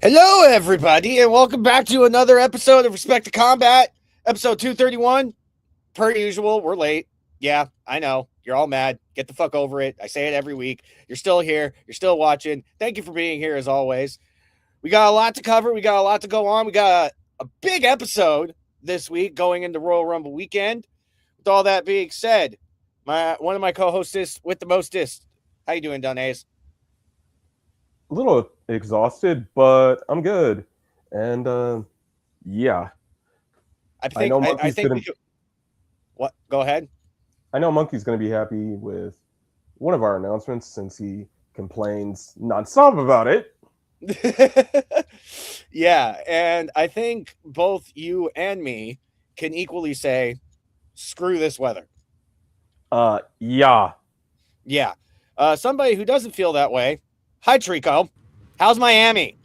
Hello, everybody, and welcome back to another episode of Respect to Combat, episode 231. Per usual, we're late. Yeah, I know. You're all mad. Get the fuck over it. I say it every week. You're still here. You're still watching. Thank you for being here, as always. We got a lot to cover. We got a lot to go on. We got a big episode this week going into Royal Rumble weekend. With all that being said, one of my co-hosts with the mostest. How you doing, Dunhays? A little exhausted, but I'm good. And yeah, I know Monkey's gonna. What? Go ahead. I know Monkey's gonna be happy with one of our announcements since he complains nonstop about it. Yeah, and I think both you and me can equally say, "Screw this weather." Yeah. Yeah. Somebody who doesn't feel that way. Hi, Trico. How's Miami?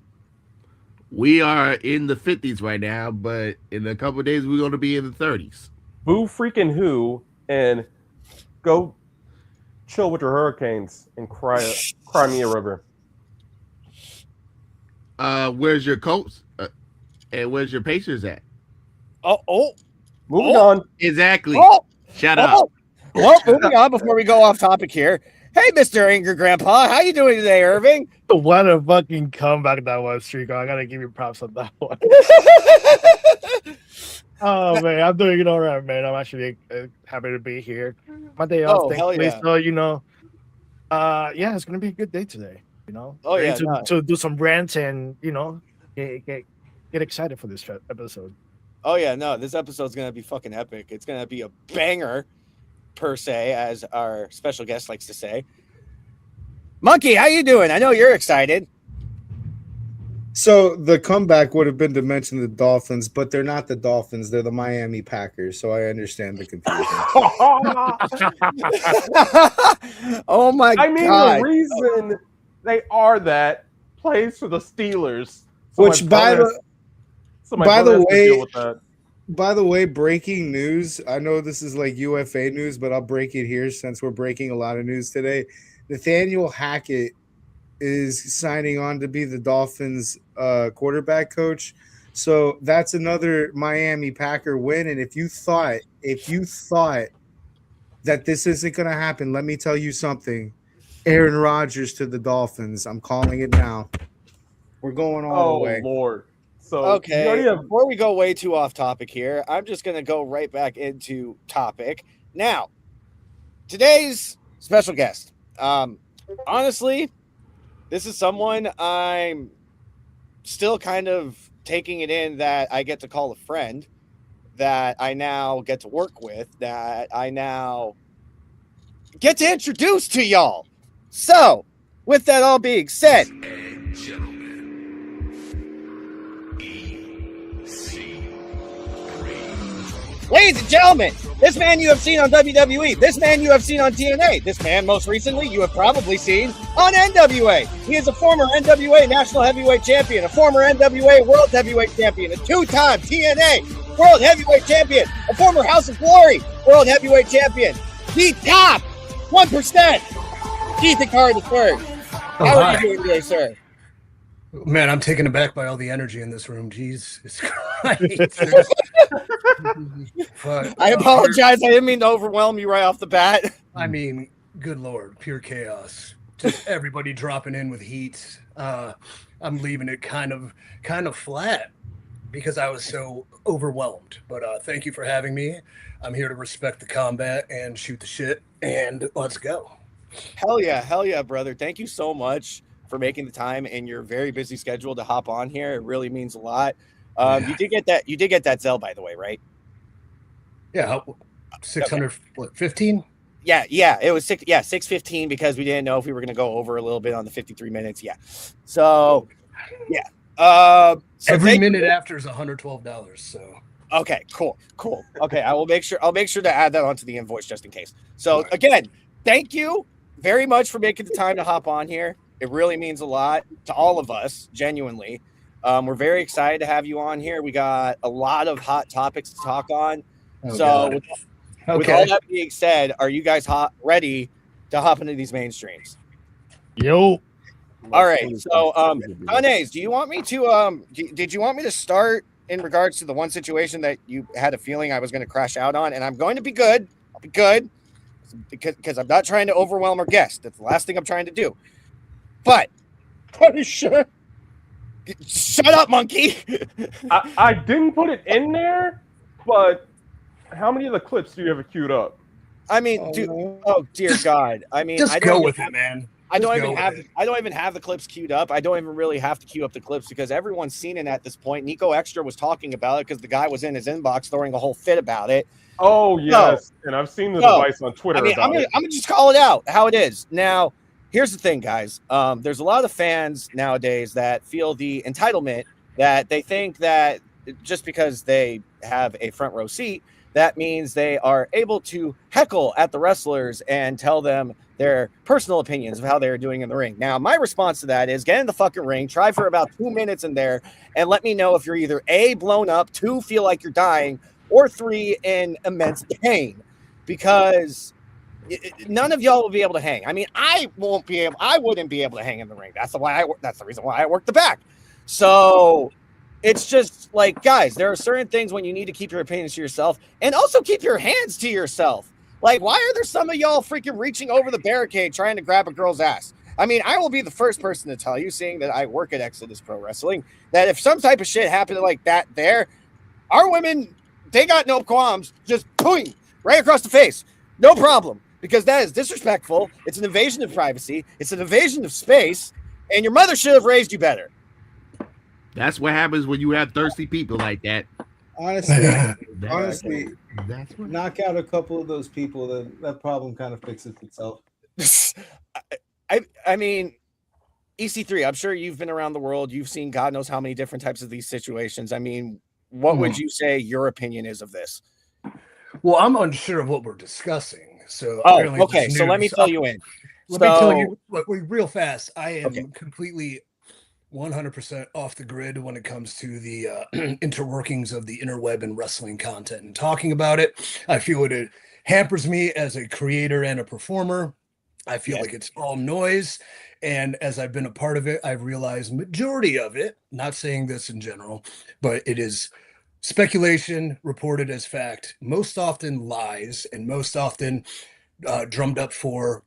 We are in the 50s right now, but in a couple of days we're going to be in the 30s. Boo freaking who, and go chill with your hurricanes and cry me a river. Where's your Colts? And where's your Pacers at? Moving on. Exactly. Shut up. up. Well, moving on before we go off topic here. Hey, Mr. Angry Grandpa, how you doing today, Irving? What a fucking comeback that was, Trico. I gotta give you props on that one. Oh man, I'm doing it all right, man. I'm actually happy to be here. My day off, thankfully. Yeah. So yeah, it's gonna be a good day today. To do some rants and get excited for this episode. Oh yeah, no, this episode's gonna be fucking epic. It's gonna be a banger, per se, as our special guest likes to say. Monkey, how you doing? I know you're excited. So the comeback would have been to mention the Dolphins, but they're not the Dolphins. They're the Miami Packers, so I understand the confusion. Oh my God. I mean, the reason they are that plays for the Steelers. So which by the way, breaking news. I know this is like UFA news, but I'll break it here since we're breaking a lot of news today. Nathaniel Hackett is signing on to be the Dolphins quarterback coach. So that's another Miami Packer win. And if you thought that this isn't going to happen, let me tell you something. Aaron Rodgers to the Dolphins. I'm calling it now. We're going all the way. Oh, Lord. So, okay, before we go way too off topic here, I'm just going to go right back into topic. Now, today's special guest. Honestly, this is someone I'm still kind of taking it in that I get to call a friend, that I now get to work with, that I now get to introduce to y'all. So, with that all being said, ladies and gentlemen, this man you have seen on WWE, this man you have seen on TNA, this man most recently you have probably seen on NWA. He is a former NWA National Heavyweight Champion, a former NWA World Heavyweight Champion, a two-time TNA World Heavyweight Champion, a former House of Glory World Heavyweight Champion, the top 1%, Ethan Carr III. How are you doing today, sir? Man, I'm taken aback by all the energy in this room. Jesus Christ. I apologize. I didn't mean to overwhelm you right off the bat. I mean, good Lord, pure chaos. Just everybody dropping in with heat. I'm leaving it kind of flat because I was so overwhelmed. But thank you for having me. I'm here to respect the combat and shoot the shit, and let's go. Hell yeah, brother. Thank you so much for making the time in your very busy schedule to hop on here. It really means a lot. You did get that Zelle, by the way, right? Yeah, 615. Yeah, it was 6:15 because we didn't know if we were going to go over a little bit on the 53 minutes. Yeah, so yeah. So every minute after is $112. So okay, cool. Okay, I'll make sure to add that onto the invoice just in case. So again, thank you very much for making the time to hop on here. It really means a lot to all of us, genuinely. We're very excited to have you on here. We got a lot of hot topics to talk on. With all that being said, are you guys ready to hop into these mainstreams? Yo. All right. So, Anays, do you want me to did you want me to start in regards to the one situation that you had a feeling I was going to crash out on? And I'm going to be good. I'll be good because I'm not trying to overwhelm our guest. That's the last thing I'm trying to do. But Are you sure? Shut up, monkey. I didn't put it in there, but how many of the clips do you have queued up? I mean, oh dear God. I mean, just go with it, man. I don't even have the clips queued up. I don't even really have to queue up the clips because everyone's seen it at this point. Nico Extra was talking about it because the guy was in his inbox throwing a whole fit about it. Oh yes, and I've seen the device on Twitter. I mean, I'm gonna just call it out how it is. Now, here's the thing, guys. There's a lot of fans nowadays that feel the entitlement that they think that just because they have a front row seat, that means they are able to heckle at the wrestlers and tell them their personal opinions of how they're doing in the ring. Now, my response to that is get in the fucking ring, try for about 2 minutes in there, and let me know if you're either A, blown up, 2, feel like you're dying, or 3, in immense pain. Because none of y'all will be able to hang. I mean, I wouldn't be able to hang in the ring. That's the reason why I work the back. So it's just like, guys, there are certain things when you need to keep your opinions to yourself and also keep your hands to yourself. Like, why are there some of y'all freaking reaching over the barricade trying to grab a girl's ass? I mean, I will be the first person to tell you, seeing that I work at Exodus Pro Wrestling, that if some type of shit happened like that there, our women, they got no qualms, just boing, right across the face. No problem, because that is disrespectful. It's an invasion of privacy. It's an invasion of space, and your mother should have raised you better. That's what happens when you have thirsty people like that. Honestly, knock out a couple of those people, that problem kind of fixes itself. I mean, EC3, I'm sure you've been around the world. You've seen God knows how many different types of these situations. I mean, what would you say your opinion is of this? Well, I'm unsure of what we're discussing. So, okay. So let me fill you in. Let me tell you, look, real fast. I am completely 100% off the grid when it comes to the interworkings of the interweb and wrestling content and talking about it. I feel it hampers me as a creator and a performer. I feel like it's all noise. And as I've been a part of it, I've realized majority of it, not saying this in general, but it is speculation reported as fact, most often lies, and most often drummed up for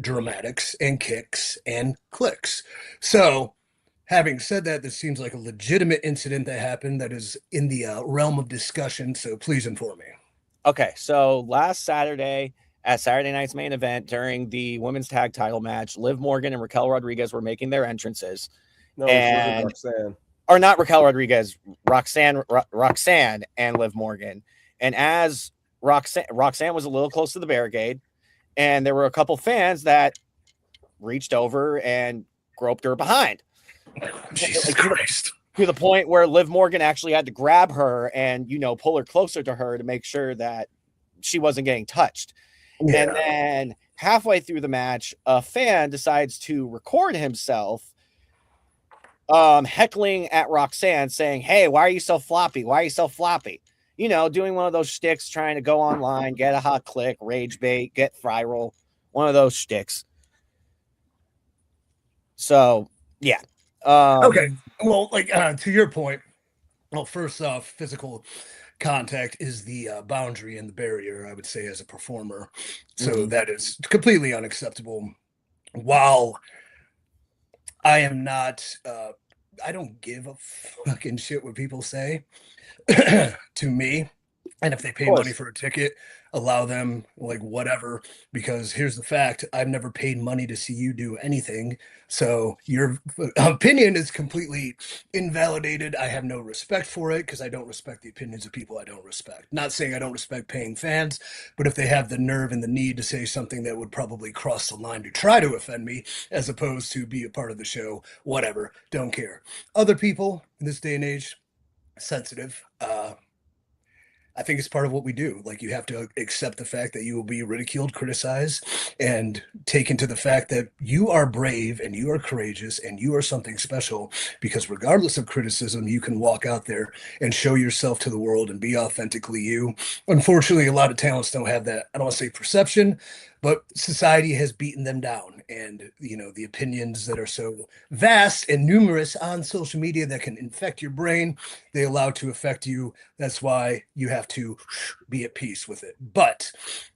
dramatics and kicks and clicks. So, having said that, this seems like a legitimate incident that happened that is in the realm of discussion, so please inform me. Okay, so last Saturday at Saturday Night's Main Event during the women's tag title match, Liv Morgan and Raquel Rodriguez were making their entrances. No, and Roxanne. Or not Raquel Rodriguez, Roxanne and Liv Morgan. And as Roxanne was a little close to the barricade, and there were a couple fans that reached over and groped her behind. Jesus Christ. To the point where Liv Morgan actually had to grab her and, pull her closer to her to make sure that she wasn't getting touched. Yeah. And then halfway through the match, a fan decides to record himself heckling at Roxanne, saying, "Hey, why are you so floppy? Why are you so floppy?" Doing one of those shticks, trying to go online, get a hot click, rage bait, get viral, one of those shticks. So, yeah. Okay. Well, to your point, well, first off, physical contact is the boundary and the barrier, I would say, as a performer. So that is completely unacceptable. While I am not, I don't give a fucking shit what people say to me. And if they pay money for a ticket, allow them, whatever, because here's the fact: I've never paid money to see you do anything. So your opinion is completely invalidated. I have no respect for it because I don't respect the opinions of people I don't respect. Not saying I don't respect paying fans, but if they have the nerve and the need to say something that would probably cross the line to try to offend me, as opposed to be a part of the show, whatever, don't care. Other people in this day and age, sensitive, I think it's part of what we do. You have to accept the fact that you will be ridiculed, criticized, and taken to the fact that you are brave and you are courageous and you are something special, because regardless of criticism, you can walk out there and show yourself to the world and be authentically you. Unfortunately, a lot of talents don't have that. I don't want to say perception, but society has beaten them down. and the opinions that are so vast and numerous on social media that can infect your brain, they allow to affect you. That's why you have to be at peace with it. But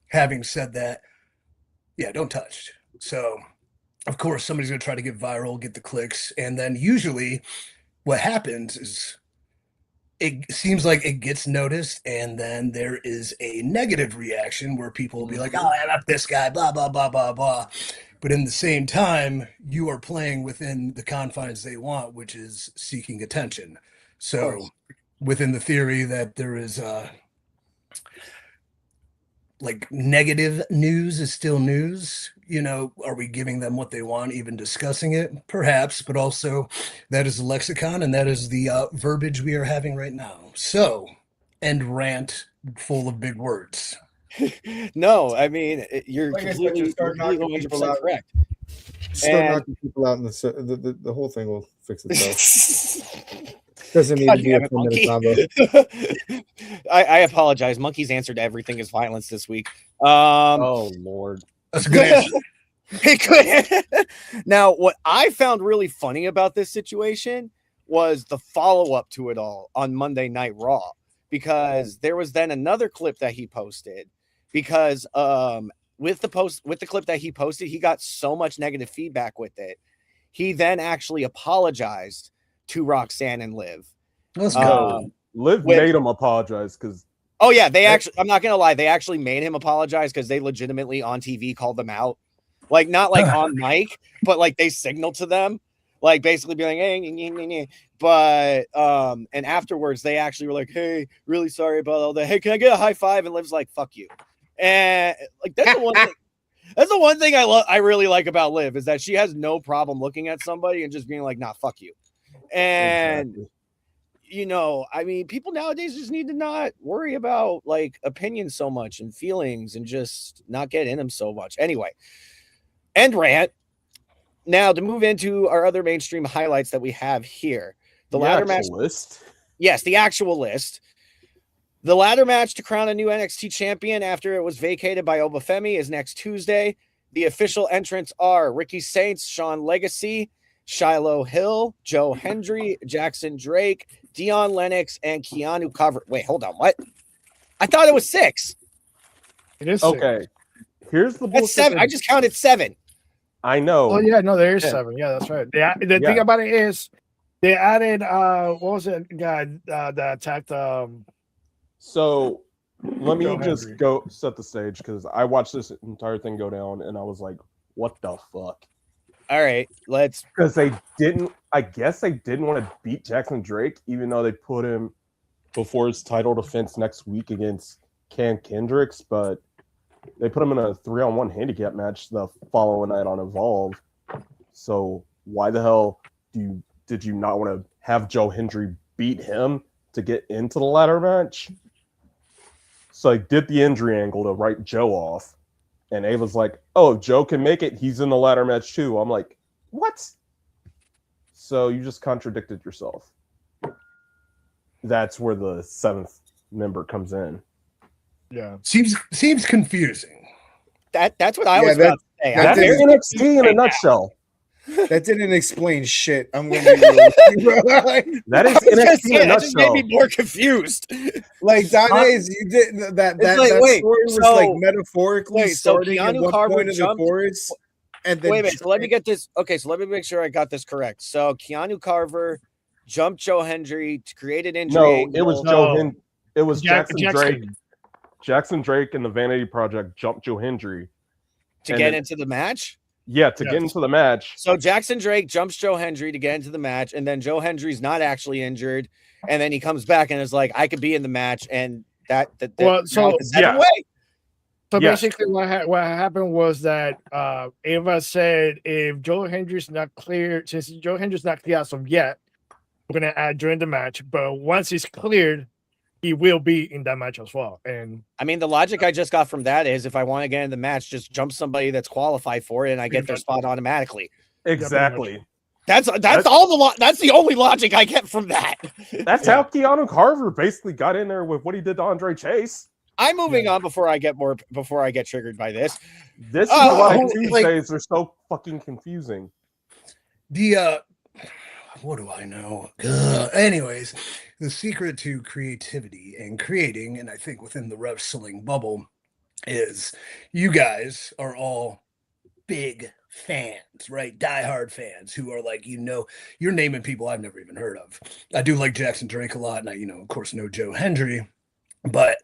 having said that, yeah, don't touch. So of course somebody's going to try to get viral, get the clicks, and then usually what happens is it seems like it gets noticed, and then there is a negative reaction where people will be like, oh, I'm this guy, blah, blah, blah, blah, blah. But in the same time, you are playing within the confines they want, which is seeking attention. So within the theory that there is like negative news is still news, are we giving them what they want, even discussing it? Perhaps, but also that is the lexicon, and that is the verbiage we are having right now. So, end rant full of big words. No, I mean, you're completely 100% correct. Start knocking people out, and the whole thing will fix itself. Doesn't need to be a 10-minute combo. I apologize. Monkey's answer to everything is violence this week. Oh Lord, that's a good answer. Now, what I found really funny about this situation was the follow-up to it all on Monday Night Raw, because there was then another clip that he posted. Because with the clip that he posted, he got so much negative feedback with it. He then actually apologized to Roxanne and Liv. Let's go. Liv made him apologize because. Oh yeah, they actually. I'm not gonna lie. They actually made him apologize because they legitimately on TV called them out, like not like on mic, but like they signaled to them, like basically being like, hey, but and afterwards they actually were like, hey, really sorry about all that. Hey, can I get a high five? And Liv's like, fuck you, and like that's the one thing. That's the one thing I really like about Liv, is that she has no problem looking at somebody and just being like, nah, fuck you. And exactly. I mean, people nowadays just need to not worry about like opinions so much and feelings, and just not get in them so much. Anyway, end rant. Now to move into our other mainstream highlights that we have here. The ladder match list. Yes, the actual list. The ladder match to crown a new NXT champion after it was vacated by Obafemi is next Tuesday. The official entrants are Ricky Saints, Sean Legacy, Shiloh Hill, Joe Hendry, Jackson Drake, Dion Lennox, and Keanu Carver. Wait, hold on. What? I thought it was 6. It is okay. 6. Here's the bullshit. That's 7. I just counted 7. I know. Oh yeah, no, there is 7. Yeah, that's right. The thing about it is they added what was it guy that attacked So let me just go set the stage, because I watched this entire thing go down and I was like, what the fuck? All right, let's. Because I guess they didn't want to beat Jackson Drake, even though they put him before his title defense next week against Cam Kendricks, but they put him in a 3-on-1 handicap match the following night on Evolve. So why the hell did you not want to have Joe Hendry beat him to get into the ladder match? So I did the injury angle to write Joe off. And Ava's like, oh, if Joe can make it, he's in the ladder match too. I'm like, what? So you just contradicted yourself. That's where the 7th member comes in. Yeah. Seems confusing. That's what I was about to say. That's NXT in a nutshell. That didn't explain shit. I'm going to be real. That is NXT in a nutshell. That just made me more confused. Like, Danez, you did that story was like metaphorically starting at one point of the chorus. And then wait a minute. So let me get this. Okay, so let me make sure I got this correct. So Keanu Carver jumped Joe Hendry to create an injury. No, angle. it was Joe Hendry. It was Jackson Drake. Jackson Drake and the Vanity Project jumped Joe Hendry to get into the match. Yeah, to get into the match. So Jackson Drake jumps Joe Hendry to get into the match, and then Joe Hendry's not actually injured, and then he comes back and is like, "I could be in the match," and So basically, what happened was that Ava said, if Joe Hendry's not clear, since Joe Hendry's not clear as of yet, we're gonna add during the match. But once he's cleared, he will be in that match as well. And I mean, the logic I just got from that is, if I want to get in the match, just jump somebody that's qualified for it, and I get their spot automatically. Exactly. That's all that's the only logic I get from that. That's how Keanu Carver basically got in there with what he did to Andre Chase. I'm moving on before I get triggered by this. This is why Tuesdays are so fucking confusing. What do I know? Anyways, the secret to creativity and creating, and I think within the wrestling bubble, is you guys are all big fans, right? Diehard fans who are like, you're naming people I've never even heard of. I do like Jackson Drake a lot, and I, of course, know Joe Hendry, but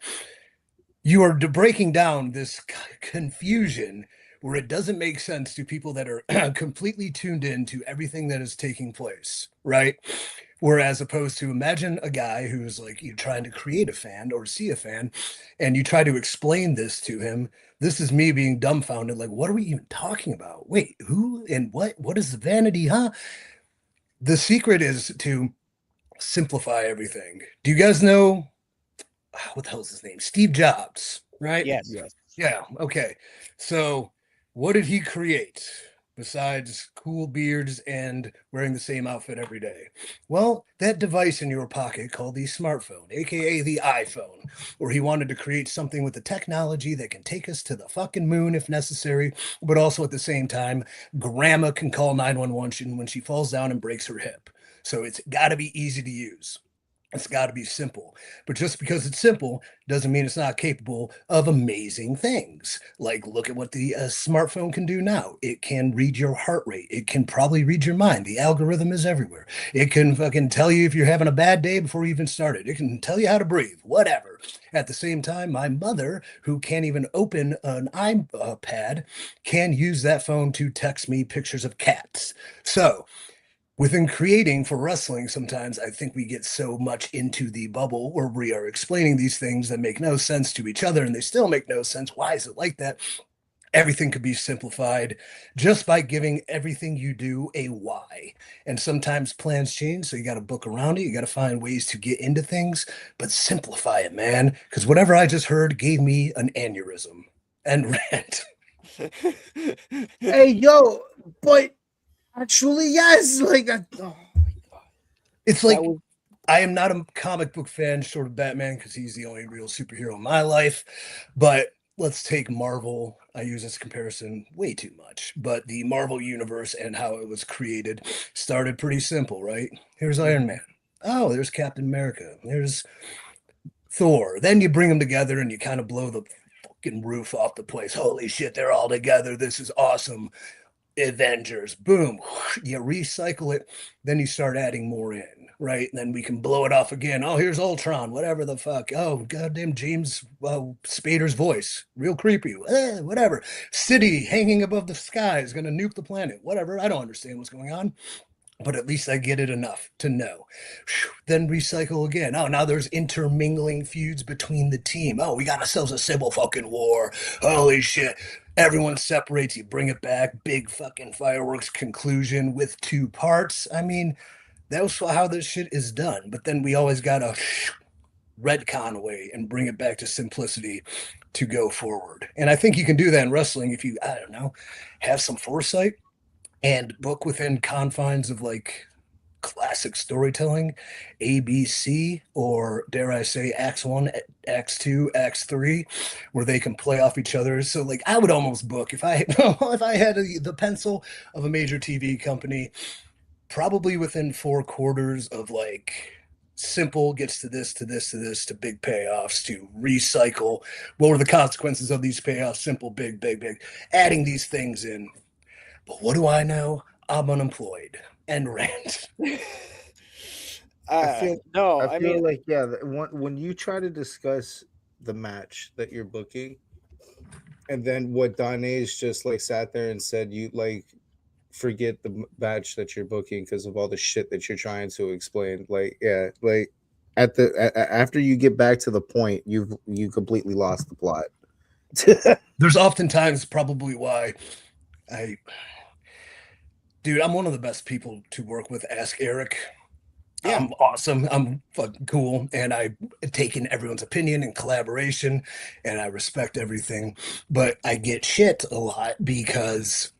you are breaking down this confusion where it doesn't make sense to people that are completely tuned in to everything that is taking place, right? Whereas opposed to imagine a guy who's like, you're trying to create a fan or see a fan, and you try to explain this to him. This is me being dumbfounded. Like, what are we even talking about? Wait, who and what? What is the vanity, huh? The secret is to simplify everything. Do you guys know, what the hell is his name? Steve Jobs, right? Yes. Yeah. Okay. So what did he create besides cool beards and wearing the same outfit every day? Well, that device in your pocket called the smartphone, aka the iPhone, where he wanted to create something with the technology that can take us to the fucking moon if necessary, but also at the same time, grandma can call 911 when she falls down and breaks her hip. So it's got to be easy to use. It's got to be simple. But just because it's simple doesn't mean it's not capable of amazing things. Like, look at what the smartphone can do now. It can read your heart rate. It can probably read your mind. The algorithm is everywhere. It can fucking tell you if you're having a bad day before you even started. It can tell you how to breathe, whatever. At the same time, my mother, who can't even open an iPad, can use that phone to text me pictures of cats. So, within creating for wrestling, sometimes I think we get so much into the bubble where we are explaining these things that make no sense to each other, and they still make no sense. Why is it like that? Everything could be simplified just by giving everything you do a why. And sometimes plans change, so you got to book around it. You got to find ways to get into things, but simplify it, man. Because whatever I just heard gave me an aneurysm and rant. Hey, yo, but actually, yes. Like, oh my god, it's like I am not a comic book fan, short of Batman, because he's the only real superhero in my life. But let's take Marvel. I use this comparison way too much, but the Marvel universe and how it was created started pretty simple, right? Here's Iron Man. Oh, there's Captain America. There's Thor. Then you bring them together and you kind of blow the fucking roof off the place. Holy shit, they're all together. This is awesome. Avengers, boom, you recycle it, then you start adding more in, right? And then we can blow it off again. Oh, here's Ultron, whatever the fuck. Oh, goddamn James Spader's voice, real creepy. Whatever. City hanging above the sky is going to nuke the planet. Whatever. I don't understand what's going on, but at least I get it enough to know. Then recycle again. Oh, now there's intermingling feuds between the team. Oh, we got ourselves a civil fucking war. Holy shit. Everyone separates, you bring it back, big fucking fireworks conclusion with 2 parts. I mean, that was how this shit is done. But then we always got to retcon away and bring it back to simplicity to go forward. And I think you can do that in wrestling if you, I don't know, have some foresight and book within confines of like classic storytelling, ABC, or dare I say, Acts 1, Acts 2, Acts 3, where they can play off each other. So, like, I would almost book if I if I had the pencil of a major TV company, probably within 4 quarters of like simple gets to this, to this, to this, to big payoffs, to recycle. What were the consequences of these payoffs? Simple, big, big, big. Adding these things in. But what do I know? I'm unemployed. And rant. I feel like when you try to discuss the match that you're booking, and then what Dane's just like sat there and said, you like forget the match that you're booking because of all the shit that you're trying to explain. Like, yeah, like after you get back to the point, you completely lost the plot. There's oftentimes probably why Dude, I'm one of the best people to work with. Ask Eric. Yeah. I'm awesome. I'm fucking cool. And I take in everyone's opinion and collaboration, and I respect everything. But I get shit a lot because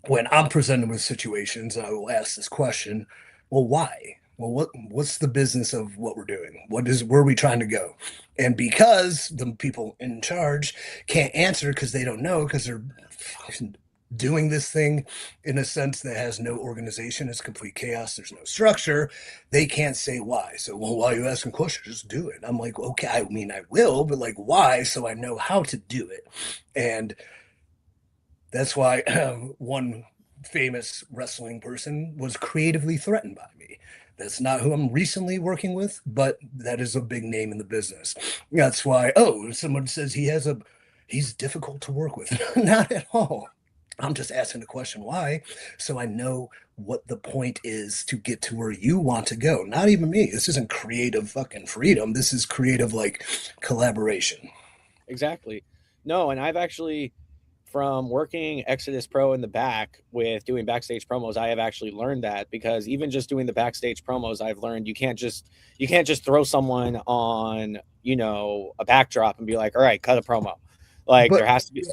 when I'm presented with situations, I will ask this question, well, why? well, what's the business of what we're doing? Where are we trying to go? And because the people in charge can't answer because they don't know, because they're doing this thing in a sense that has no organization, it's complete chaos, there's no structure, they can't say why. So, well, why are you asking questions? Just do it. I'm like, okay, I mean, I will, but like, why? So I know how to do it. And that's why one famous wrestling person was creatively threatened by me. That's not who I'm recently working with, but that is a big name in the business. That's why, someone says he's difficult to work with. Not at all. I'm just asking the question why, so I know what the point is to get to where you want to go. Not even me. This isn't creative fucking freedom. This is creative, like, collaboration. Exactly. No, and I've actually, from working Exodus Pro in the back with doing backstage promos, I have actually learned that, because even just doing the backstage promos, I've learned you can't just throw someone on, a backdrop and be like, all right, cut a promo. Like, there has to be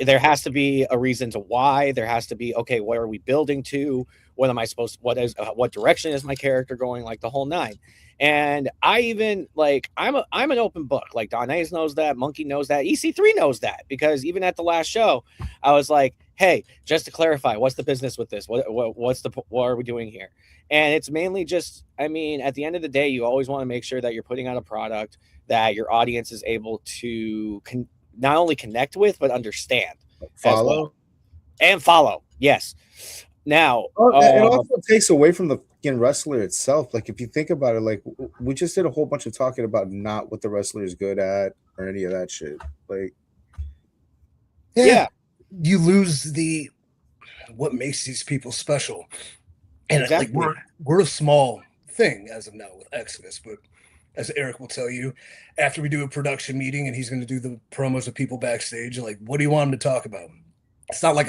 there has to be a reason to why. There has to be, okay, what are we building to? What am I supposed to, what direction is my character going? Like, the whole nine. And I even, like, I'm an open book. Like, Don Hayes knows that, Monkey knows that, EC3 knows that, because even at the last show, I was like, hey, just to clarify, what's the business with this? What are we doing here? And it's mainly just, I mean, at the end of the day, you always want to make sure that you're putting out a product that your audience is able to not only connect with, but understand. Follow. And follow. Yes. Now, it also takes away from the fucking wrestler itself. Like, if you think about it, like, we just did a whole bunch of talking about not what the wrestler is good at or any of that shit. Like, yeah. You lose what makes these people special. And exactly. Like, we're a small thing as of now with Exodus, but as Eric will tell you, after we do a production meeting and he's going to do the promos of people backstage, like, what do you want him to talk about? It's not like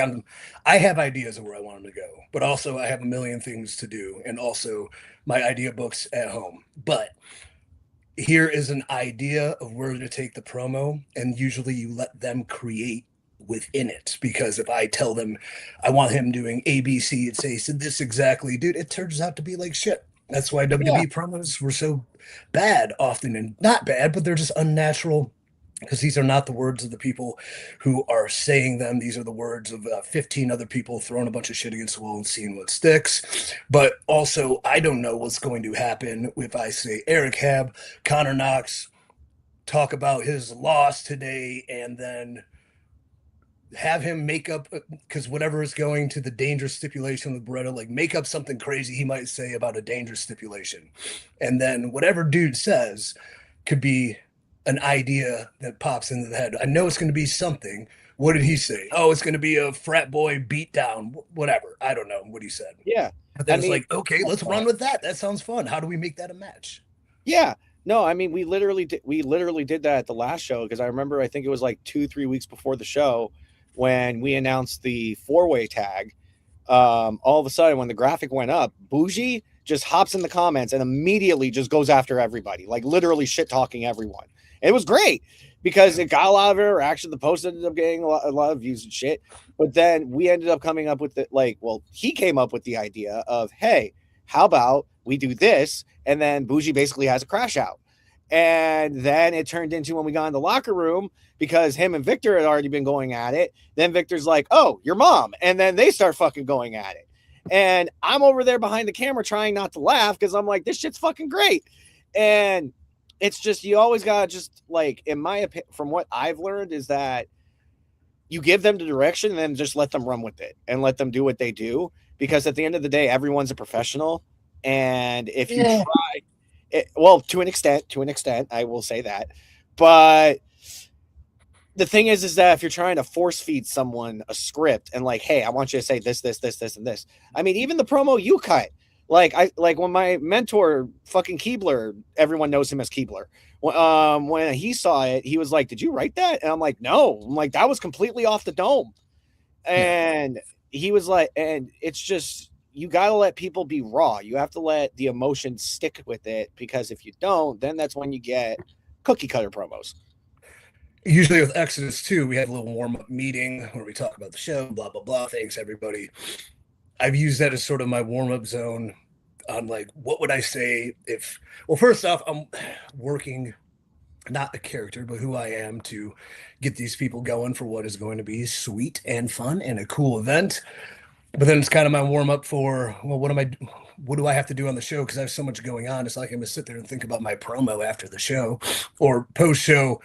I have ideas of where I want him to go, but also I have a million things to do, and also my idea books at home. But here is an idea of where to take the promo, and usually you let them create within it, because if I tell them I want him doing ABC and say this exactly, dude, it turns out to be like shit. That's why WWE promos were so bad often, and not bad, but they're just unnatural, because these are not the words of the people who are saying them. These are the words of 15 other people throwing a bunch of shit against the wall and seeing what sticks. But also, I don't know what's going to happen if I say Eric Hab, Connor Knox, talk about his loss today, and then have him make up, because whatever is going to the dangerous stipulation with Beretta, like, make up something crazy he might say about a dangerous stipulation. And then whatever dude says could be an idea that pops into the head. I know it's going to be something. What did he say? Oh, it's going to be a frat boy beatdown, whatever. I don't know what he said. Yeah. But then it's like, okay, let's run with that. That sounds fun. How do we make that a match? Yeah. No, I mean, we literally did that at the last show, because I remember, I think it was like 2-3 weeks before the show when we announced the 4-way tag. All of a sudden, when the graphic went up, Bougie just hops in the comments and immediately just goes after everybody, like literally shit talking everyone. And it was great because it got a lot of interaction. The post ended up getting a lot of views and shit. But then we ended up coming up with he came up with the idea of, hey, how about we do this? And then Bougie basically has a crash out. And then it turned into, when we got in the locker room, because him and Victor had already been going at it, then Victor's like, oh, your mom. And then they start fucking going at it. And I'm over there behind the camera trying not to laugh, because I'm like, this shit's fucking great. And it's just, you always got to just, like, in my opinion, from what I've learned, is that you give them the direction and then just let them run with it and let them do what they do. Because at the end of the day, everyone's a professional. And if you try it, well, to an extent, I will say that. But the thing is that if you're trying to force feed someone a script and like, hey, I want you to say this, this, this, this, and this. I mean, even the promo you cut, like when my mentor, fucking Keebler, everyone knows him as Keebler. When he saw it, he was like, did you write that? And I'm like, no. I'm like, that was completely off the dome. And he was like, and it's just, you got to let people be raw. You have to let the emotion stick with it, because if you don't, then that's when you get cookie cutter promos. Usually with Exodus too, we have a little warm-up meeting where we talk about the show, blah, blah, blah. Thanks, everybody. I've used that as sort of my warm-up zone. on like what would I say if. Well, first off, I'm working not a character, but who I am to get these people going for what is going to be sweet and fun and a cool event. But then it's kind of my warm up for, well, what do I have to do on the show? Because I have so much going on. It's like I'm gonna sit there and think about my promo after the show or post show.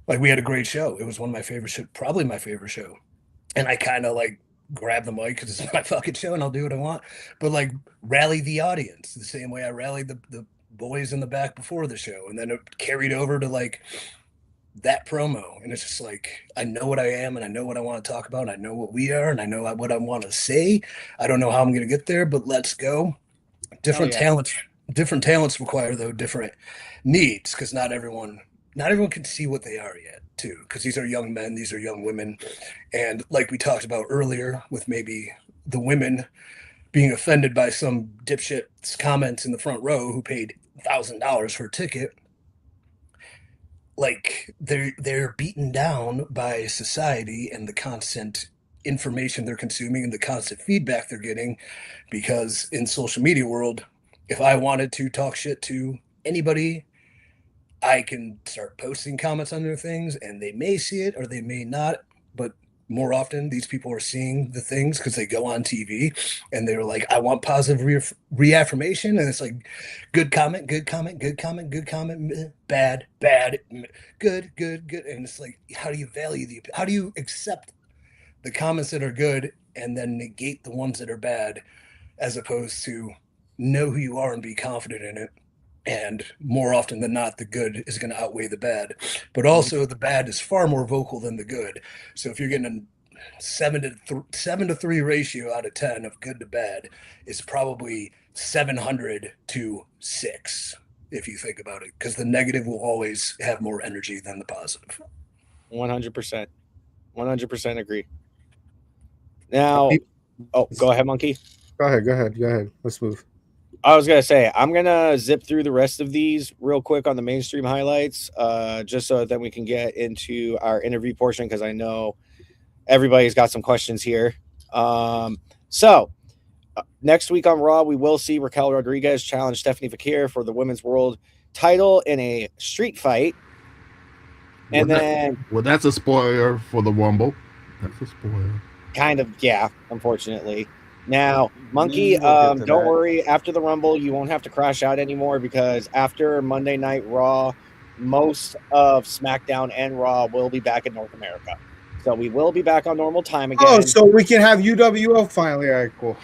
Like we had a great show. It was one of my favorite show, probably my favorite show. And I kind of like grab the mic because it's my fucking show and I'll do what I want. But like rally the audience the same way I rallied the boys in the back before the show. And then it carried over to like that promo. And it's just like, I know what I am and I know what I want to talk about. And I know what we are and I know what I want to say. I don't know how I'm going to get there, but let's go. Different talents require though different needs because not everyone can see what they are yet too, because these are young men, these are young women. And like we talked about earlier with maybe the women being offended by some dipshit's comments in the front row who paid $1,000 for a ticket, like they're beaten down by society and the constant information they're consuming and the constant feedback they're getting, because in social media world, if I wanted to talk shit to anybody, I can start posting comments on their things and they may see it or they may not, but more often these people are seeing the things because they go on TV and they're like, I want positive reaffirmation. And it's like, good comment, good comment, good comment, good comment, bad, bad, good, good, good. And it's like, how do you accept the comments that are good and then negate the ones that are bad, as opposed to know who you are and be confident in it? And more often than not, the good is going to outweigh the bad, but also the bad is far more vocal than the good. So if you're getting a 7 to 3 ratio out of 10 of good to bad, it's probably 700 to 6 if you think about it, because the negative will always have more energy than the positive. 100%. 100% agree. Now, go ahead, Monkey. Go ahead. Let's move. I was gonna say I'm gonna zip through the rest of these real quick on the mainstream highlights, just so that we can get into our interview portion, because I know everybody's got some questions here. Next week on Raw, we will see Raquel Rodriguez challenge Stephanie Fakir for the women's world title in a street fight. And that's a spoiler for the Rumble. That's a spoiler. Kind of, yeah, unfortunately. Now, Monkey, don't worry. After the Rumble, you won't have to crash out anymore, because after Monday Night Raw, most of SmackDown and Raw will be back in North America. So we will be back on normal time again. Oh, so we can have UWO finally. All right, cool.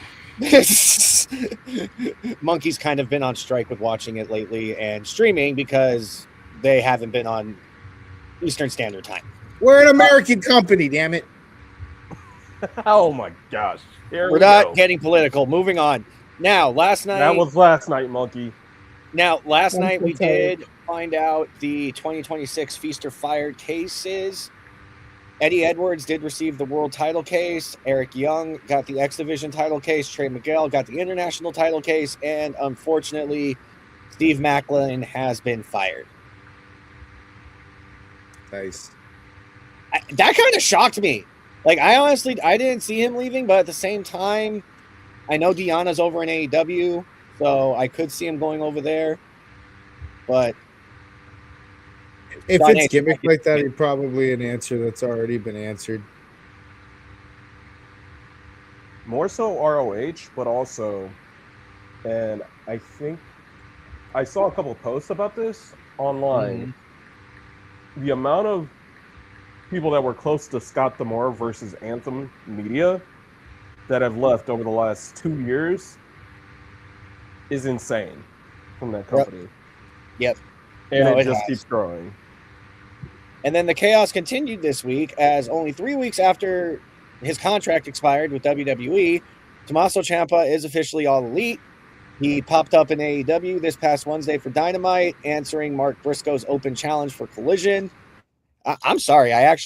Monkey's kind of been on strike with watching it lately and streaming because they haven't been on Eastern Standard Time. We're an American company, damn it. Oh my gosh. We're not getting political. Moving on. Now, last night. That was last night, Monkey. Now, last night we did find out the 2026 Feast or Fired cases. Eddie Edwards did receive the world title case. Eric Young got the X Division title case. Trey Miguel got the international title case. And unfortunately, Steve Macklin has been fired. Nice. That kind of shocked me. Like, I didn't see him leaving, but at the same time, I know Deanna's over in AEW, so I could see him going over there. But if it's gimmick like that, it's probably an answer that's already been answered. More so ROH, but also, and I think I saw a couple of posts about this online. Mm-hmm. The amount of people that were close to Scott D'Amore versus Anthem Media that have left over the last 2 years is insane from that company. Yep. And it just keeps growing. And then the chaos continued this week, as only 3 weeks after his contract expired with WWE, Tommaso Ciampa is officially All Elite. He popped up in AEW this past Wednesday for Dynamite, answering Mark Briscoe's open challenge for Collision. I'm sorry. I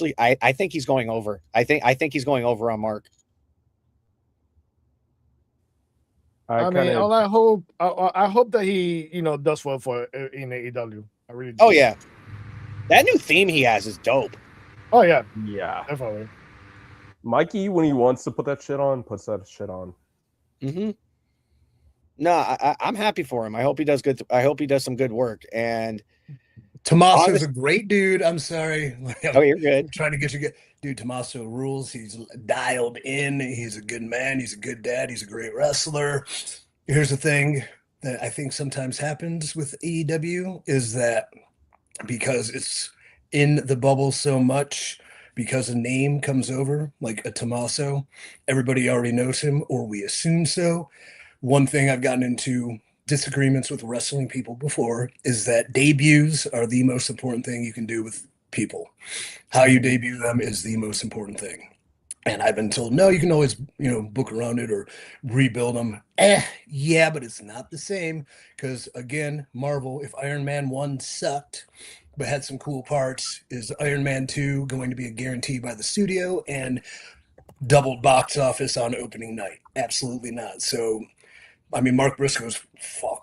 think he's going over. I think he's going over on Mark. I hope that he, does well for in AEW. I really do. Oh yeah, that new theme he has is dope. Oh yeah, definitely. Mikey, when he wants to put that shit on, puts that shit on. Mm-hmm. No, I'm happy for him. I hope he does good. I hope he does some good work. And Tommaso's a great dude. I'm sorry. Oh, you're good. I'm trying to get you good. Dude, Tommaso rules. He's dialed in. He's a good man. He's a good dad. He's a great wrestler. Here's the thing that I think sometimes happens with AEW is that because it's in the bubble so much, because a name comes over, like a Tommaso, everybody already knows him, or we assume so. One thing I've gotten into disagreements with wrestling people before is that debuts are the most important thing you can do with people. How you debut them is the most important thing. And I've been told, no, you can always, book around it or rebuild them. Yeah, but it's not the same. Because again, Marvel, if Iron Man 1 sucked, but had some cool parts, is Iron Man 2 going to be a guarantee by the studio and doubled box office on opening night? Absolutely not. So, I mean, Mark Briscoe's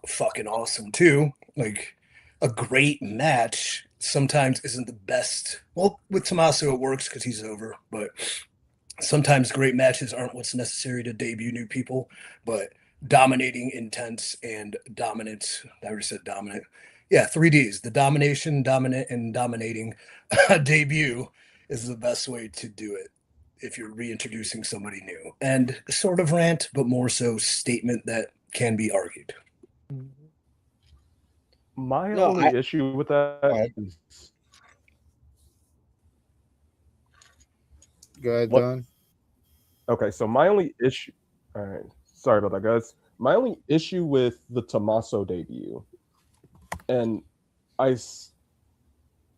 fucking awesome too. Like, a great match sometimes isn't the best. Well, with Tommaso it works because he's over, but sometimes great matches aren't what's necessary to debut new people. But dominating, intense, and dominant. I already said dominant. Yeah, 3Ds. The domination, dominant, and dominating debut is the best way to do it if you're reintroducing somebody new. And sort of rant, but more so statement that can be argued. My only issue with that is... Go ahead, Don. Okay, so my only issue... All right, sorry about that, guys. My only issue with the Tommaso debut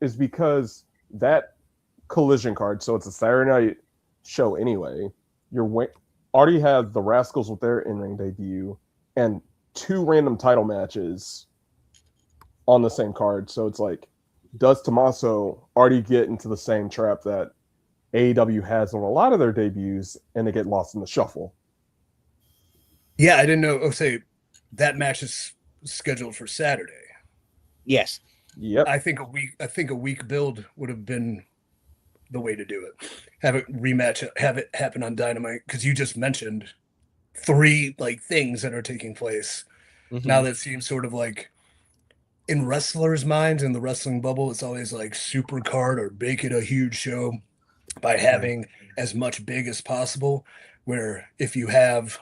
is because that collision card, so it's a Saturday night show anyway, already have the Rascals with their in-ring debut and 2 random title matches on the same card. So it's like, does Tommaso already get into the same trap that AEW has on a lot of their debuts and they get lost in the shuffle? Yeah, I didn't know. Oh, say that match is scheduled for Saturday. Yes. Yep. I think a week build would have been the way to do it. Have it rematch, have it happen on Dynamite, because you just mentioned 3 things that are taking place. Mm-hmm. Now that seems sort of like in wrestlers' minds in the wrestling bubble, it's always like super card or make it a huge show by having as much big as possible. Where if you have,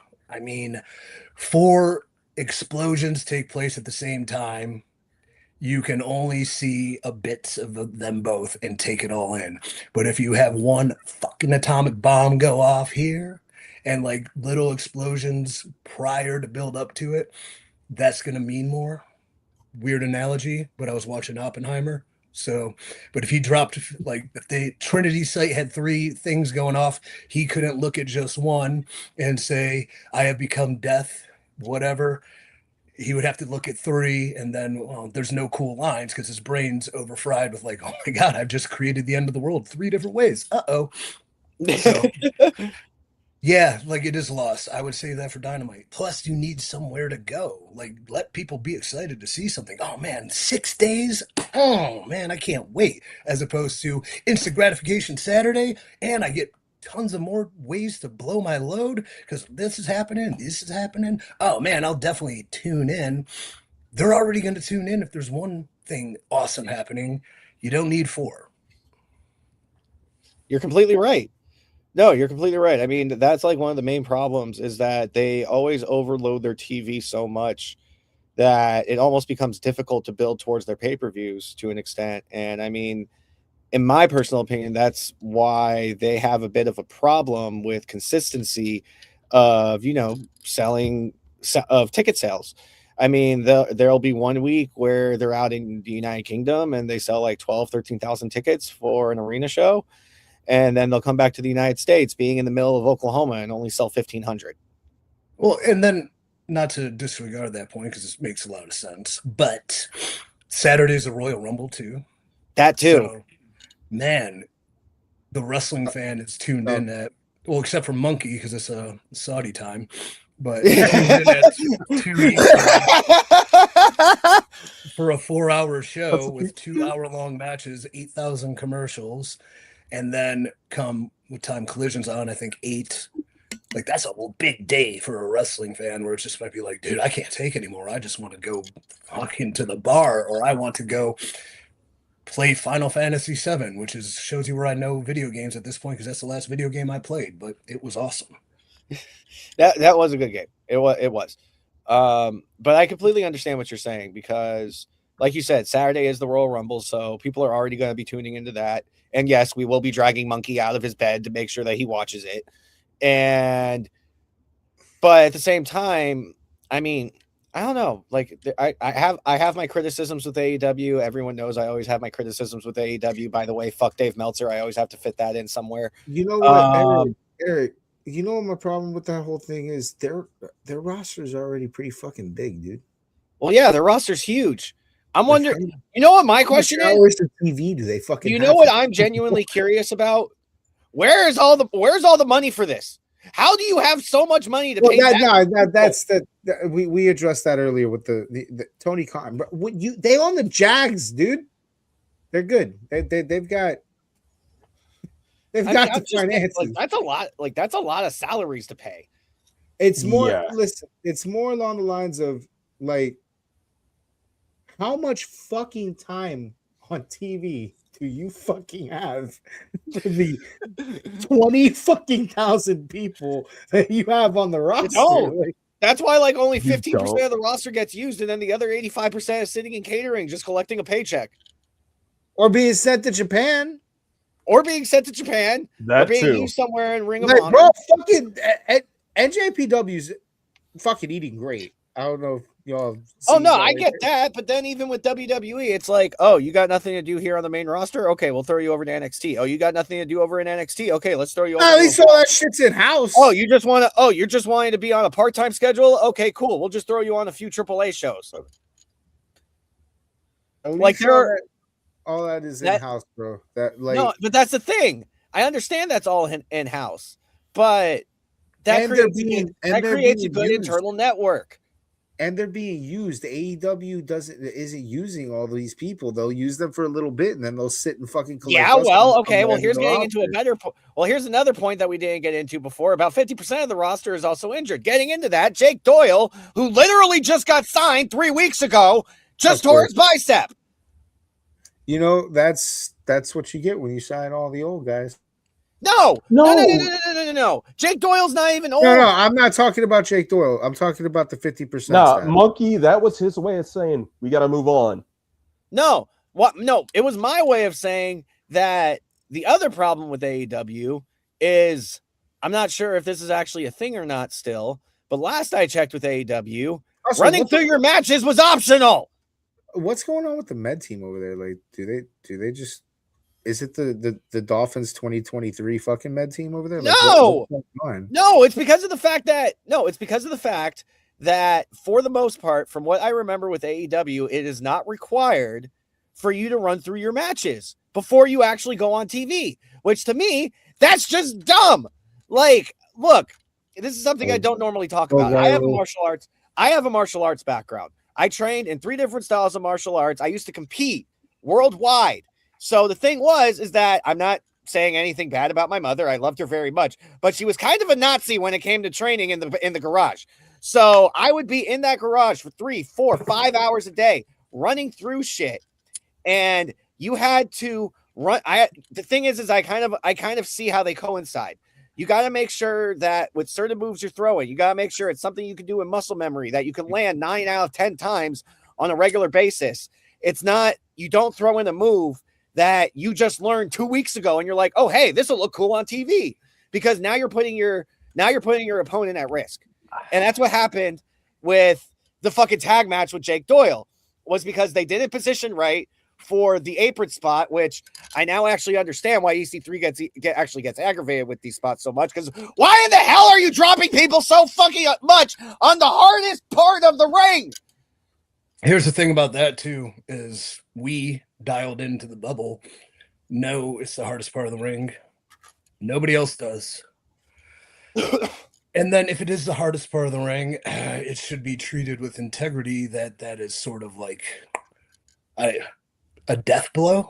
4 explosions take place at the same time, you can only see a bit of them both and take it all in. But if you have one fucking atomic bomb go off here and little explosions prior to build up to it, that's going to mean more. Weird analogy, but I was watching Oppenheimer. So, but if he dropped, if the Trinity site had 3 things going off, he couldn't look at just one and say, I have become death, whatever. He would have to look at 3, and then there's no cool lines because his brain's overfried with oh my God, I've just created the end of the world 3 different ways. Uh-oh. So, yeah, it is lost. I would say that for Dynamite. Plus, you need somewhere to go. Let people be excited to see something. Oh, man, 6 days? Oh, man, I can't wait. As opposed to instant gratification Saturday, and I get tons of more ways to blow my load because this is happening. Oh, man, I'll definitely tune in. They're already going to tune in if there's one thing awesome happening. You don't need 4. You're completely right. No, you're completely right. I mean, that's one of the main problems is that they always overload their TV so much that it almost becomes difficult to build towards their pay-per-views to an extent. And I mean, in my personal opinion, that's why they have a bit of a problem with consistency of, selling of ticket sales. I mean, there'll be 1 week where they're out in the United Kingdom and they sell 13,000 tickets for an arena show. And then they'll come back to the United States being in the middle of Oklahoma and only sell 1,500. Well, and then not to disregard that point because it makes a lot of sense, but Saturday's a Royal Rumble too. That too. So, man, the wrestling fan is tuned in at, well, except for Monkey because it's a Saudi time, but tuned in at 2 Eastern for a 4-hour show with 2-hour-long matches, 8,000 commercials. And then come with time collisions on, I think 8 Like that's a big day for a wrestling fan where it just might be like, dude, I can't take anymore. I just want to go fucking to the bar, or I want to go play Final Fantasy VII, which shows you where I know video games at this point because that's the last video game I played. But it was awesome. That was a good game. It was. But I completely understand what you're saying because, like you said, Saturday is the Royal Rumble, so people are already going to be tuning into that. And yes, we will be dragging Monkey out of his bed to make sure that he watches it. But at the same time, I mean, I don't know. Like I have my criticisms with AEW. Everyone knows I always have my criticisms with AEW. By the way, fuck Dave Meltzer. I always have to fit that in somewhere. You know what, Eric? You know what my problem with that whole thing is? Their roster is already pretty fucking big, dude. Well, yeah, their roster's huge. I'm wondering. You know what my question is? How much TV do they fucking? You know what I'm genuinely curious about? Where's all the money for this? How do you have so much money to pay? We addressed that earlier with the Tony Khan. They own the Jags, dude. They're good. They've got the finances. Like, that's a lot. Like that's a lot of salaries to pay. It's more. Listen, it's more along the lines of like, how much fucking time on TV do you fucking have for the 20,000 people that you have on the roster? Like, that's why like only 15% of the roster gets used, and then the other 85% is sitting in catering, just collecting a paycheck, or being sent to Japan, or being used somewhere in Ring of Honor. Bro, fucking NJPW's fucking eating great. I don't know if y'all. Oh no, I get that, but then even with WWE, it's like, oh, you got nothing to do here on the main roster. Okay, we'll throw you over to NXT. Oh, you got nothing to do over in NXT. Okay, let's throw you over. At least all that shit's in house. Oh, you're just wanting to be on a part-time schedule. Okay, cool. We'll just throw you on a few AAA shows. Like all that is in house, bro. No, but that's the thing. I understand that's all in house, but that creates a good internal network. And they're being used. AEW isn't using all these people. They'll use them for a little bit, and then they'll sit and fucking collect. Yeah, well, okay. Well, here's getting into a better point. Well, here's another point that we didn't get into before. About 50% of the roster is also injured. Getting into that, Jake Doyle, who literally just got signed 3 weeks ago, just tore his bicep. You know, that's what you get when you sign all the old guys. No. Jake Doyle's not even old. No, I'm not talking about Jake Doyle. I'm talking about the 50%. Nah, Monkey, that was his way of saying we got to move on. No, it was my way of saying that the other problem with AEW is I'm not sure if this is actually a thing or not still, but last I checked with AEW, running through your matches was optional. What's going on with the med team over there? Like, do they just? Is it the Dolphins 2023 fucking med team over there? Like, no, it's because of the fact that for the most part, from what I remember with AEW, it is not required for you to run through your matches before you actually go on TV, which to me, that's just dumb. Like, look, this is something I don't normally talk about. I have a martial arts background. I trained in 3 different styles of martial arts. I used to compete worldwide. So the thing is that I'm not saying anything bad about my mother. I loved her very much, but she was kind of a Nazi when it came to training in the garage. So I would be in that garage for 3, 4, 5 hours a day running through shit. And you had to run. The thing is I kind of see how they coincide. You got to make sure that with certain moves you're throwing, you got to make sure it's something you can do in muscle memory that you can land 9 out of 10 times on a regular basis. It's not, you don't throw in a move that you just learned 2 weeks ago and you're like, oh, hey, this will look cool on TV, because now you're putting your opponent at risk. And that's what happened with the fucking tag match with Jake Doyle, was because they didn't position right for the apron spot, which I now actually understand why EC3 gets aggravated with these spots so much, because why in the hell are you dropping people so fucking much on the hardest part of the ring? Here's the thing about that too, is we dialed into the bubble know it's the hardest part of the ring. Nobody else does. And then if it is the hardest part of the ring, it should be treated with integrity. That is sort of like a death blow.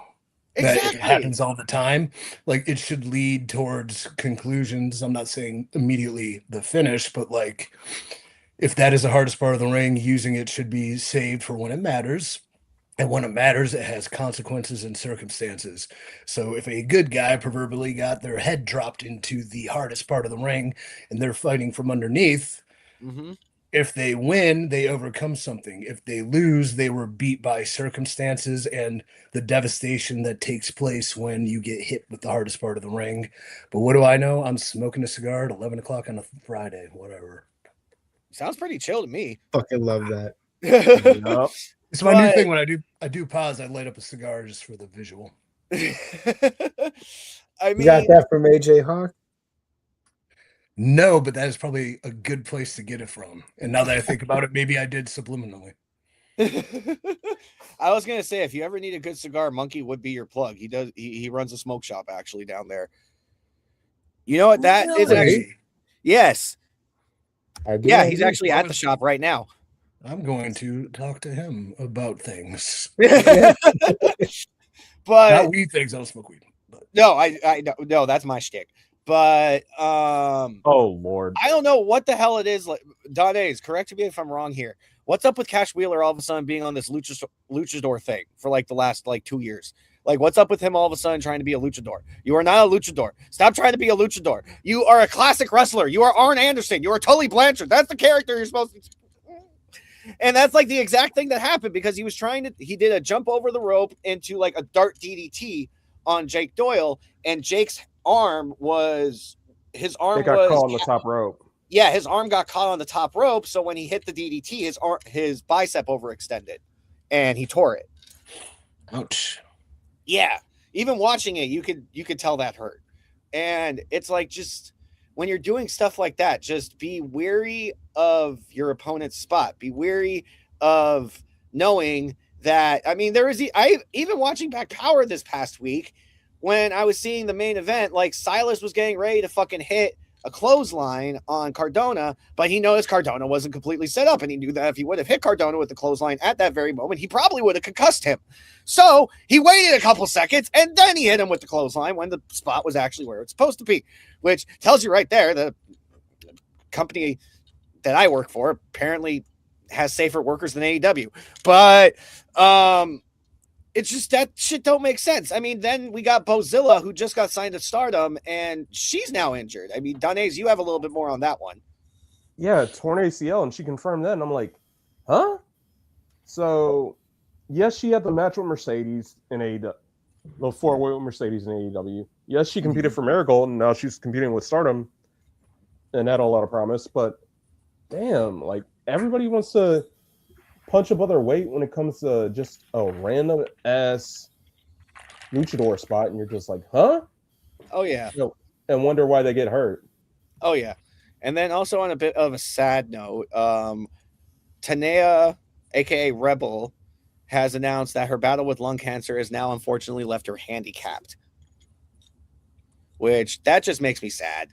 That if it happens all the time, like it should lead towards conclusions. I'm not saying immediately the finish, but like if that is the hardest part of the ring, using it should be saved for when it matters. And when it matters, it has consequences and circumstances. So if a good guy proverbially got their head dropped into the hardest part of the ring and they're fighting from underneath, if they win, they overcome something. If they lose, they were beat by circumstances and the devastation that takes place when you get hit with the hardest part of the ring. But what do I know? I'm smoking a cigar at 11 o'clock on a Friday, whatever. Sounds pretty chill to me. Fucking love that. Yep. It's my new thing when I do pause, I light up a cigar just for the visual. I mean, You got that from AJ Hawk? No, but that is probably a good place to get it from. And now that I think about it, maybe I did subliminally. I was gonna say, if you ever need a good cigar, Monkey would be your plug. He runs a smoke shop actually down there. You know what that is? Actually, yes. Yeah, he's actually at the shop right now. I'm going to talk to him about things. But not weed things. I don't smoke weed. But. No, that's my shtick. But oh Lord, I don't know what the hell it is. Like, Danae, correct me if I'm wrong here. What's up with Cash Wheeler all of a sudden being on this luchador thing for like the last 2 years? Like, what's up with him all of a sudden trying to be a luchador? You are not a luchador. Stop trying to be a luchador. You are a classic wrestler. You are Arn Anderson. You are Tully Blanchard. That's the character you're supposed to. And that's like the exact thing that happened because he did a jump over the rope into like a dart DDT on Jake Doyle, and Jake's arm got caught on the top rope. Yeah, his arm got caught on the top rope, so when he hit the DDT, his bicep overextended, and he tore it. Ouch. Yeah, even watching it, you could tell that hurt, and it's like just when you're doing stuff like that, just be wary of your opponent's spot. Be wary of knowing that. I mean, even watching back Power this past week. When I was seeing the main event, like Silas was getting ready to fucking hit a clothesline on Cardona, but he noticed Cardona wasn't completely set up, and he knew that if he would have hit Cardona with the clothesline at that very moment, he probably would have concussed him. So he waited a couple seconds, and then he hit him with the clothesline when the spot was actually where it's supposed to be, which tells you right there the company that I work for apparently has safer workers than AEW. But it's just that shit don't make sense. I mean, then we got Bozilla, who just got signed to Stardom, and she's now injured. I mean, Danae, you have a little bit more on that one. Yeah, torn ACL, and she confirmed that, and I'm like, huh? So, yes, she had the match with Mercedes in AEW, the 4-way with Mercedes in AEW. Yes, she competed for Marigold, and now she's competing with Stardom, and that had a lot of promise. But damn, like everybody wants to punch above their weight when it comes to just a random ass luchador spot, and you're just like, huh? Oh yeah. And wonder why they get hurt. Oh yeah. And then also on a bit of a sad note, Tanea, aka Rebel, has announced that her battle with lung cancer has now unfortunately left her handicapped. Which that just makes me sad.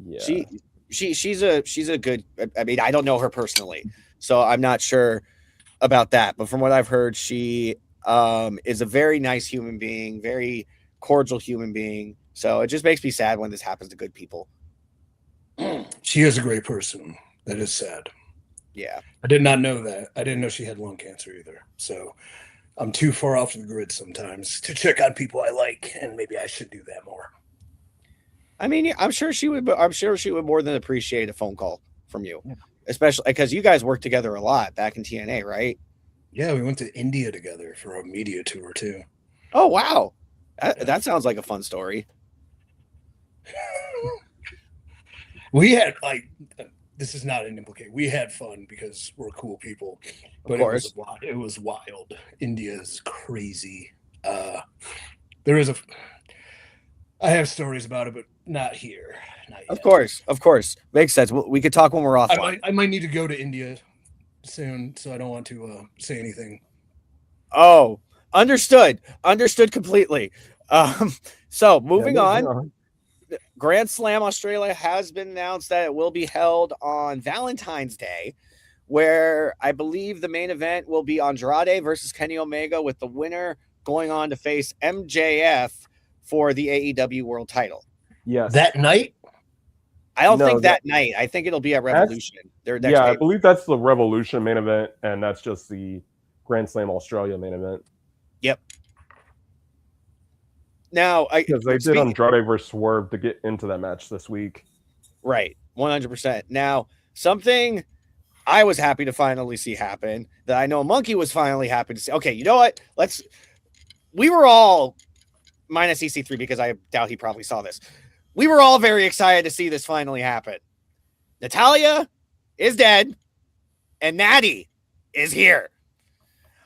Yeah. She's a good, I mean, I don't know her personally, so I'm not sure about that. But from what I've heard, she is a very nice human being, very cordial human being. So it just makes me sad when this happens to good people. She is a great person. That is sad. Yeah. I did not know that. I didn't know she had lung cancer either. So I'm too far off the grid sometimes to check on people I like, and maybe I should do that more. I mean, I'm sure she would more than appreciate a phone call from you, especially because you guys worked together a lot back in TNA, right? Yeah, we went to India together for a media tour too. Oh, wow. That sounds like a fun story. We had this is not an implicate. We had fun because we're cool people, but of course. It was wild. India is crazy. I have stories about it, but not here. Not yet. Of course. Makes sense. We could talk when we're off. I might need to go to India soon, so I don't want to say anything. Oh, understood completely. So moving on. Grand Slam Australia has been announced that it will be held on Valentine's Day, where I believe the main event will be Andrade versus Kenny Omega, with the winner going on to face MJF for the AEW World Title. Yes. That night? I don't think that night. I think it'll be at Revolution. I believe that's the Revolution main event, and that's just the Grand Slam Australia main event. Yep. Now, because they did Andrade versus Swerve to get into that match this week. Right, 100%. Now, something I was happy to finally see happen that I know Monkey was finally happy to see. Okay, you know what? We were all, minus EC3 because I doubt he probably saw this. We were all very excited to see this finally happen. Natalya is dead, and Natty is here.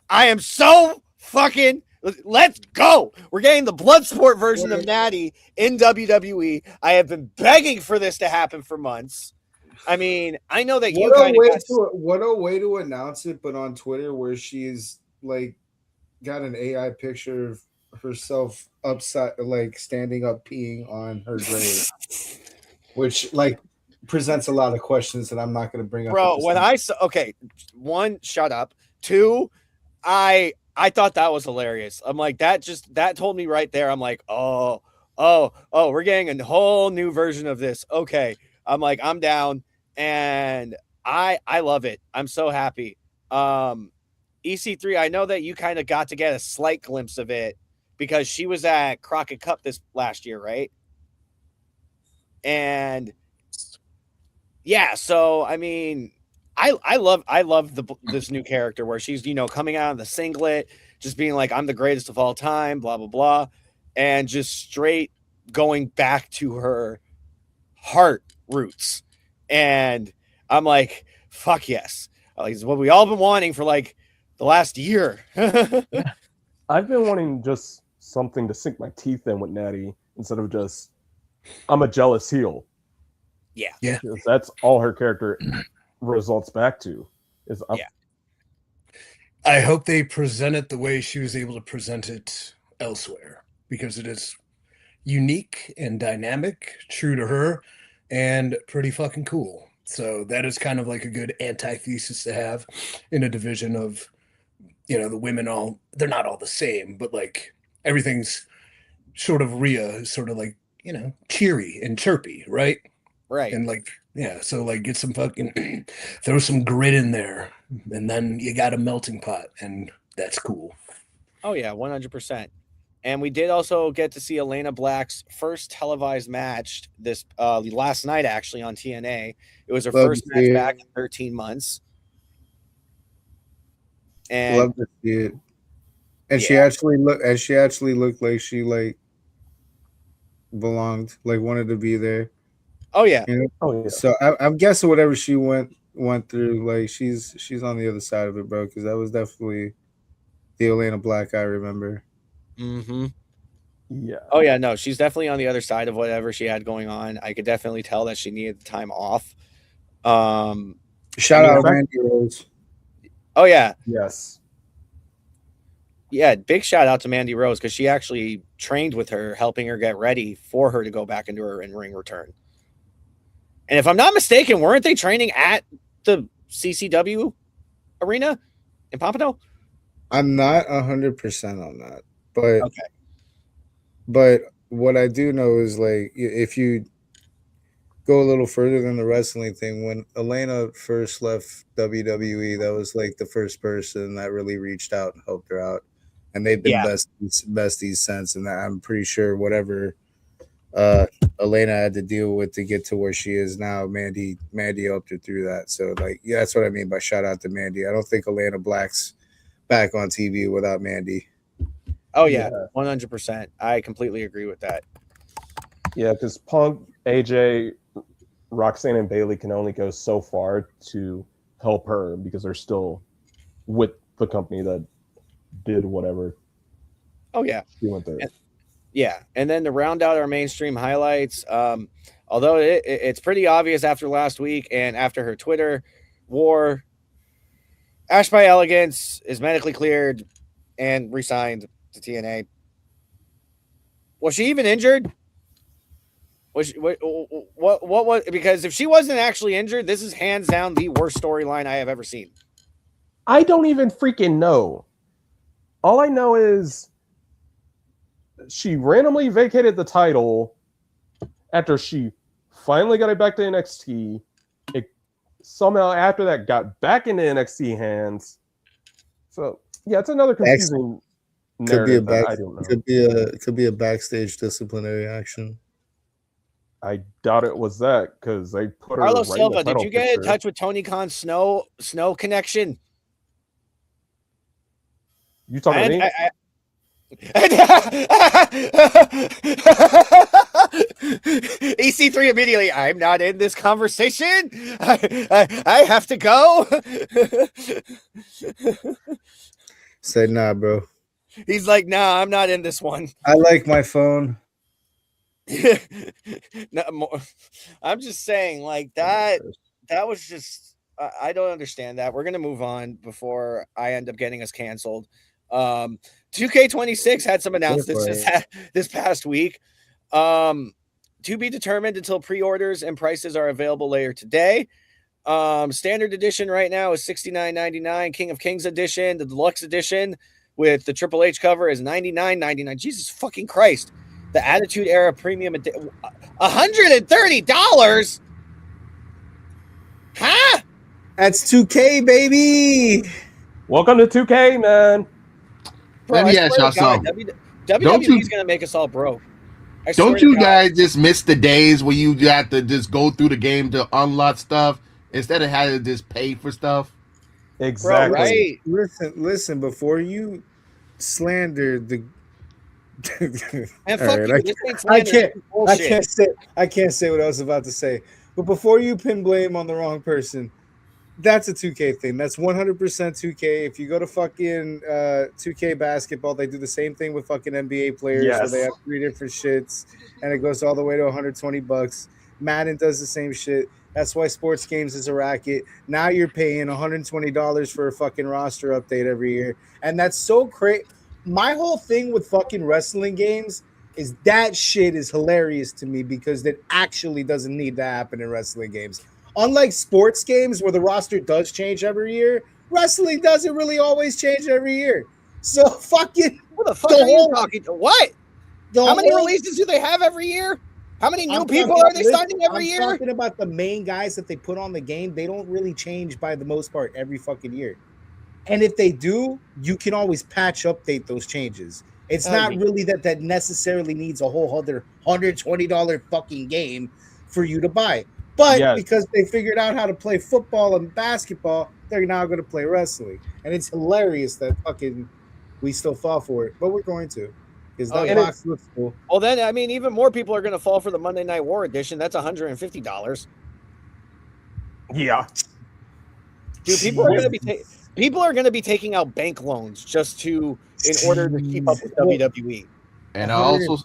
I am so fucking... Let's go. We're getting the Bloodsport version of Natty in WWE. I have been begging for this to happen for months. I mean, I know that you kind of... What a way to announce it, but on Twitter where she's like got an AI picture of herself upside, like standing up peeing on her grave, which like presents a lot of questions that I'm not going to bring up. Bro, when I saw... Okay, one, shut up. Two, I thought that was hilarious. I'm like, that told me right there. I'm like, oh, we're getting a whole new version of this. Okay. I'm like, I'm down. And I love it. I'm so happy. EC3, I know that you kind of got to get a slight glimpse of it because she was at Crockett Cup this last year, right? And yeah, so I mean, I love this new character where she's, coming out of the singlet, just being like, I'm the greatest of all time, blah, blah, blah. And just straight going back to her heart roots. And I'm like, fuck yes. Like, it's what we all been wanting for like the last year. I've been wanting just something to sink my teeth in with Natty instead of just, I'm a jealous heel. Yeah. Because that's all her character results back to is I hope they present it the way she was able to present it elsewhere, because it is unique and dynamic, true to her, and pretty fucking cool. So that is kind of like a good antithesis to have in a division of, the women they're not all the same, but like everything's sort of Rhea is sort of like, cheery and chirpy, right? Right. And like, yeah, so like get some fucking throw some grit in there, and then you got a melting pot, and that's cool. Oh yeah, 100%. And we did also get to see Elena Black's first televised match this last night, actually, on TNA. It was her first match back in 13 months. And love to see it. And she actually looked like she like belonged, like wanted to be there. Oh yeah. Oh yeah. So I'm guessing whatever she went through, like she's on the other side of it, bro. Because that was definitely the Elena Black I remember. Mm-hmm. Yeah. Oh yeah, no, she's definitely on the other side of whatever she had going on. I could definitely tell that she needed the time off. Shout out Mandy Rose. Oh yeah. Yes. Yeah, big shout out to Mandy Rose because she actually trained with her, helping her get ready for her to go back into her in-ring return. And if I'm not mistaken, weren't they training at the CCW arena in Pompano? I'm not 100% on that, but okay. But what I do know is, like, if you go a little further than the wrestling thing, when Elena first left WWE, that was like the first person that really reached out and helped her out, and they've been besties since. And I'm pretty sure whatever Elena had to deal with to get to where she is now, Mandy helped her through that. So like, yeah, that's what I mean by shout out to Mandy. I don't think Elena Black's back on TV without Mandy. Oh yeah, 100%. I completely agree with that. Yeah, because Punk, AJ, Roxanne, and Bailey can only go so far to help her because they're still with the company that did whatever. Oh yeah, she went there. Yeah, and then to round out our mainstream highlights, although it's pretty obvious after last week and after her Twitter war, Ash by Elegance is medically cleared and re-signed to TNA. Was she even injured? Was she, what? Because if she wasn't actually injured, this is hands down the worst storyline I have ever seen. I don't even freaking know. All I know is she randomly vacated the title after she finally got it back to NXT. It somehow after that got back into NXT hands. So yeah, it's another confusing narrative. I don't know. Could be a backstage disciplinary action. I doubt it was that because they put her. Carlos right Silva, in the did you get picture. in touch with Tony Khan's snow connection? You talking to me? EC3 immediately. I'm not in this conversation. I have to go. Say nah, bro. He's like, nah, I'm not in this one. I like my phone. I'm just saying, like that was just I don't understand that. We're gonna move on before I end up getting us canceled. 2K26 had some announcements this past week. To be determined until pre-orders and prices are available later today. Standard edition right now is $69.99. King of Kings edition, the deluxe edition with the Triple H cover is $99.99. Jesus fucking Christ. The Attitude Era Premium $130? Huh? That's 2K, baby. Welcome to 2K, man. Bro, Let me ask y'all something. WWE's going to make us all broke. Don't you guys just miss the days where you have to just go through the game to unlock stuff instead of having to just pay for stuff? Exactly. Bro, right? Listen. Before you slander the. And fuck right, you. I can't say what I was about to say. But before you pin blame on the wrong person, that's a 2K thing. That's 100% 2K. If you go to fucking 2K basketball, they do the same thing with fucking NBA players. Yes. Where they have 3 different shits, and it goes all the way to $120. Madden does the same shit. That's why sports games is a racket. Now you're paying $120 for a fucking roster update every year, and that's so crazy. My whole thing with fucking wrestling games is that shit is hilarious to me because that actually doesn't need to happen in wrestling games. Unlike sports games where the roster does change every year, wrestling doesn't really always change every year. So fucking what the fuck are you talking to? What? How many releases do they have every year? How many new people are they signing every year? I'm talking about the main guys that they put on the game. They don't really change by the most part every fucking year. And if they do, you can always update those changes. It's not really that necessarily needs a whole other $120 fucking game for you to buy. But because they figured out how to play football and basketball, they're now going to play wrestling. And it's hilarious that fucking we still fall for it. But we're going to. Because that box looks cool. Well, then, I mean, even more people are going to fall for the Monday Night War edition. That's $150. Yeah. Dude, people are going to be taking out bank loans in order to keep up with WWE. And I also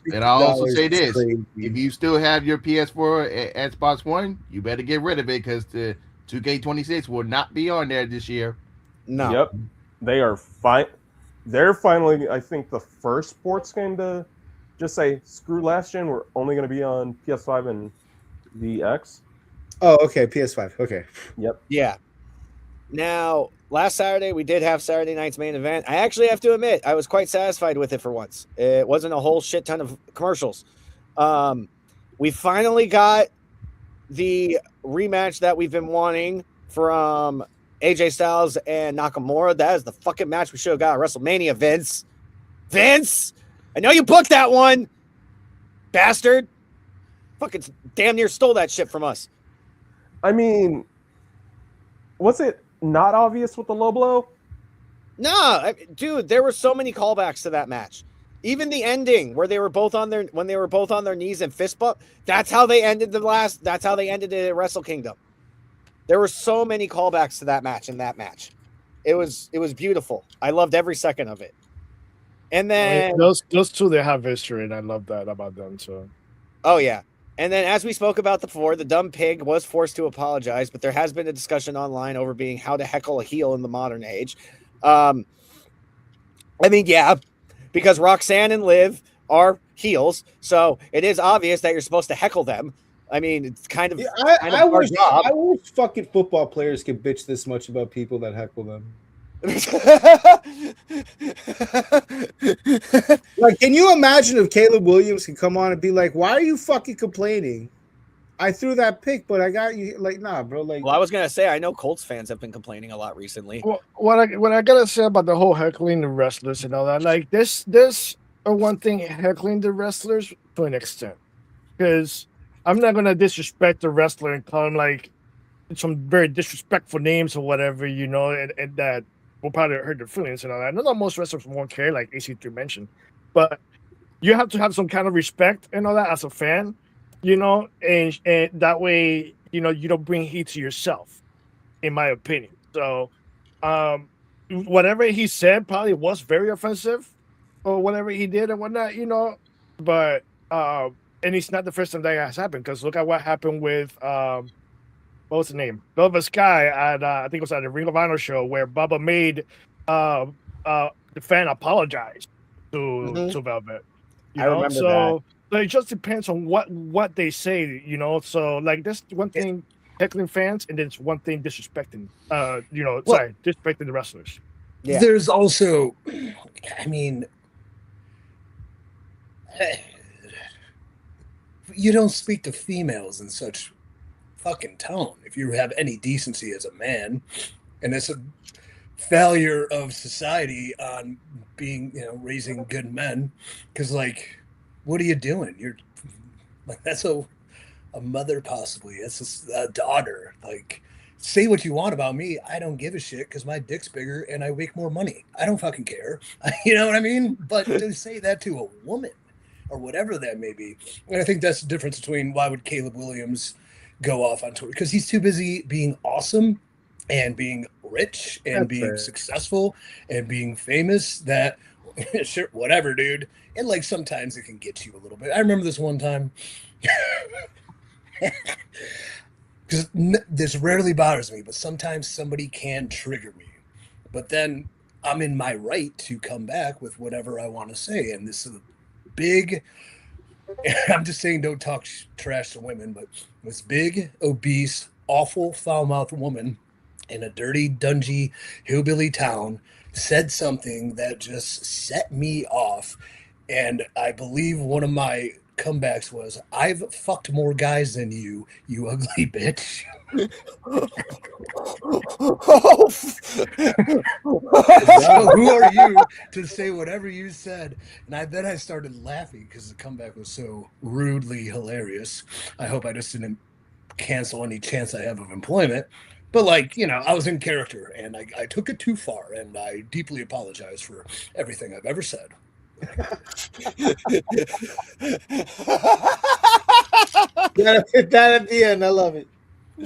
say this: if you still have your PS4 at Xbox One, you better get rid of it because the 2K26 will not be on there this year. No. Yep. They are fine. They're finally, I think, the first sports game to just say screw last gen. We're only going to be on PS5 and the X. Oh, okay, PS5. Okay. Yep. Yeah. Now, last Saturday, we did have Saturday night's main event. I actually have to admit, I was quite satisfied with it for once. It wasn't a whole shit ton of commercials. We finally got the rematch that we've been wanting from AJ Styles and Nakamura. That is the fucking match we should have got at WrestleMania, Vince. Vince! I know you booked that one, bastard. Fucking damn near stole that shit from us. I mean, was it not obvious with the low blow? No, dude, there were so many callbacks to that match. Even the ending where they were both on their knees and fist bump. That's how they ended that's how they ended it at Wrestle Kingdom. There were so many callbacks to that match in that match. It was beautiful. I loved every second of it. And then those two, they have history, and I love that about them. So, oh yeah. And then, as we spoke about before, the dumb pig was forced to apologize, but there has been a discussion online over being how to heckle a heel in the modern age. I mean, yeah, because Roxanne and Liv are heels, so it is obvious that you're supposed to heckle them. I mean, it's kind of I wish fucking football players could bitch this much about people that heckle them. Like, can you imagine if Caleb Williams can come on and be like, "Why are you fucking complaining? I threw that pick, but I got you." Like, nah, bro. Like, well, I was gonna say, I know Colts fans have been complaining a lot recently. Well, what I gotta say about the whole heckling the wrestlers and all that, like this one thing heckling the wrestlers to an extent, because I'm not gonna disrespect the wrestler and call him like some very disrespectful names or whatever, and that will probably hurt their feelings and all that. I know most wrestlers won't care, like EC3 mentioned, but you have to have some kind of respect and all that as a fan, and that way, you don't bring heat to yourself, in my opinion. So, whatever he said probably was very offensive, or whatever he did and whatnot, but and it's not the first time that has happened, because look at what happened with what was the name? Velvet Sky at I think it was at the Ring of Honor show, where Bubba made the fan apologize to Velvet. I remember that. So it just depends on what they say, So like that's one thing heckling fans, and then it's one thing disrespecting disrespecting the wrestlers. Yeah. There's also, I mean, you don't speak to females in such fucking tone if you have any decency as a man, and it's a failure of society on being raising good men, because like, what are you doing? You're like, that's a mother, possibly that's a daughter. Like, say what you want about me, I don't give a shit, because my dick's bigger and I make more money. I don't fucking care. You know what I mean? But to say that to a woman or whatever that may be, and I think that's the difference between why would Caleb Williams go off on tour, because he's too busy being awesome and being rich and being successful and being famous, that sure, whatever, dude. And like, sometimes it can get you a little bit. I remember this one time, because this rarely bothers me, but sometimes somebody can trigger me, but then I'm in my right to come back with whatever I want to say. And this is a big, I'm just saying, don't talk trash to women, but this big, obese, awful, foul-mouthed woman in a dirty, dungy, hillbilly town said something that just set me off. And I believe one of my comebacks was, "I've fucked more guys than you, you ugly bitch." So who are you to say whatever you said? And then I started laughing because the comeback was so rudely hilarious. I hope I just didn't cancel any chance I have of employment. But like, I was in character, and I took it too far, and I deeply apologize for everything I've ever said. Gotta fit that at the end. I love it.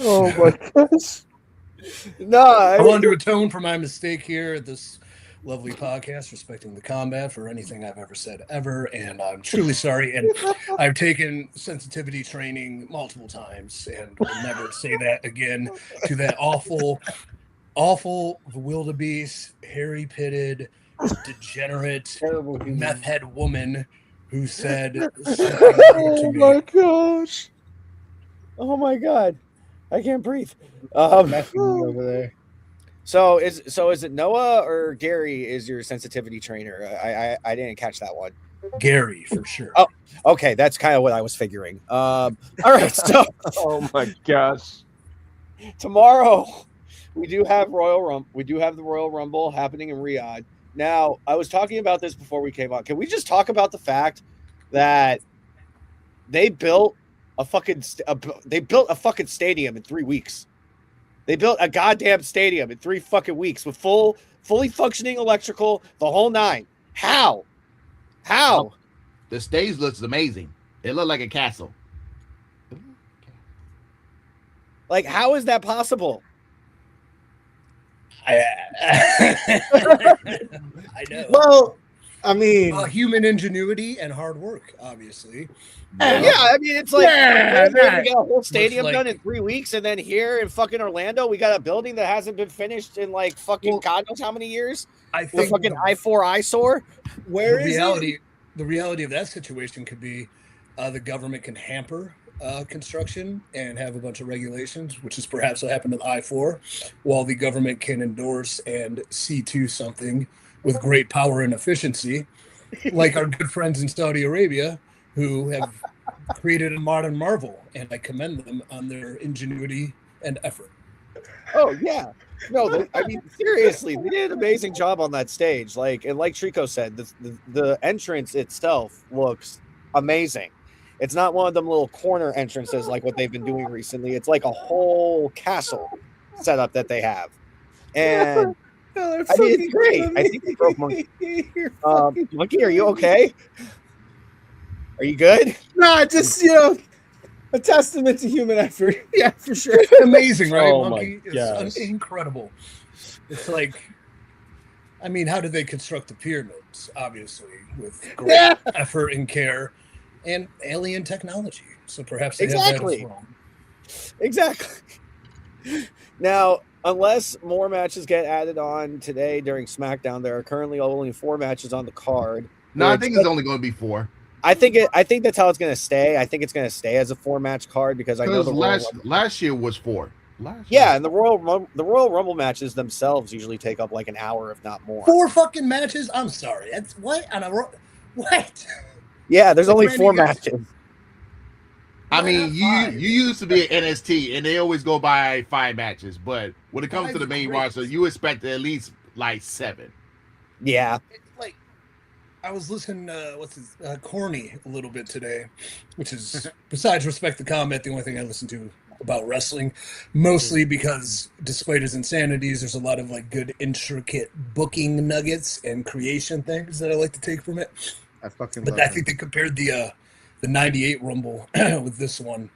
Oh my gosh. No, I wanted to atone for my mistake here at this lovely podcast, respecting the combat, for anything I've ever said ever, and I'm truly sorry. And I've taken sensitivity training multiple times, and will never say that again to that awful wildebeest, hairy pitted, degenerate, meth head woman who said oh my gosh. Oh my god. I can't breathe. over there. So is it Noah or Gary is your sensitivity trainer? I didn't catch that one. Gary, for sure. Oh, okay, that's kind of what I was figuring. All right, so oh my gosh. Tomorrow we do have the Royal Rumble happening in Riyadh. Now, I was talking about this before we came on. Can we just talk about the fact that they built a fucking stadium in 3 weeks? They built a goddamn stadium in 3 fucking weeks with fully functioning electrical, the whole nine. How? Well, the stage looks amazing. It looked like a castle. Like, how is that possible? I know. Well, I mean, human ingenuity and hard work, obviously. Yeah, I mean, it's like we got a whole stadium done in 3 weeks, and then here in fucking Orlando, we got a building that hasn't been finished in like fucking God knows how many years. I think fucking I-4 eyesore. Where is reality? The reality of that situation could be the government can hamper construction and have a bunch of regulations, which is perhaps what happened with I-4, while the government can endorse and C2 something with great power and efficiency, like our good friends in Saudi Arabia, who have created a modern marvel, and I commend them on their ingenuity and effort. Oh yeah, no, I mean seriously, they did an amazing job on that stage. Like Trico said, the entrance itself looks amazing. It's not one of them little corner entrances like what they've been doing recently. It's like a whole castle setup that they have, and I mean it's great. I think they broke Monkey. Monkey, are you okay? Are you good? No, just a testament to human effort. Yeah, for sure. Amazing, right? Oh Monkey is incredible. It's like, I mean, how did they construct the pyramids? Obviously, with great effort and care and alien technology. So perhaps they have that as well. Exactly. Now, unless more matches get added on today during SmackDown, there are currently only 4 matches on the card. No, I think it's only going to be 4. I think that's how it's going to stay. I think it's going to stay as a 4-match card because I know the last year was 4. And the Royal Rumble matches themselves usually take up like an hour, if not more. 4 fucking matches? I'm sorry. That's what what? Yeah, there's only 4 matches. I mean, you used to be at NXT, and they always go by 5 matches. But when it comes to the main roster, you expect at least like 7. Yeah. Like, I was listening Corny a little bit today, which is, besides Respect the Comment, the only thing I listen to about wrestling, mostly because despite his insanities, there's a lot of like good intricate booking nuggets and creation things that I like to take from it. I think they compared the 98 Rumble with this one,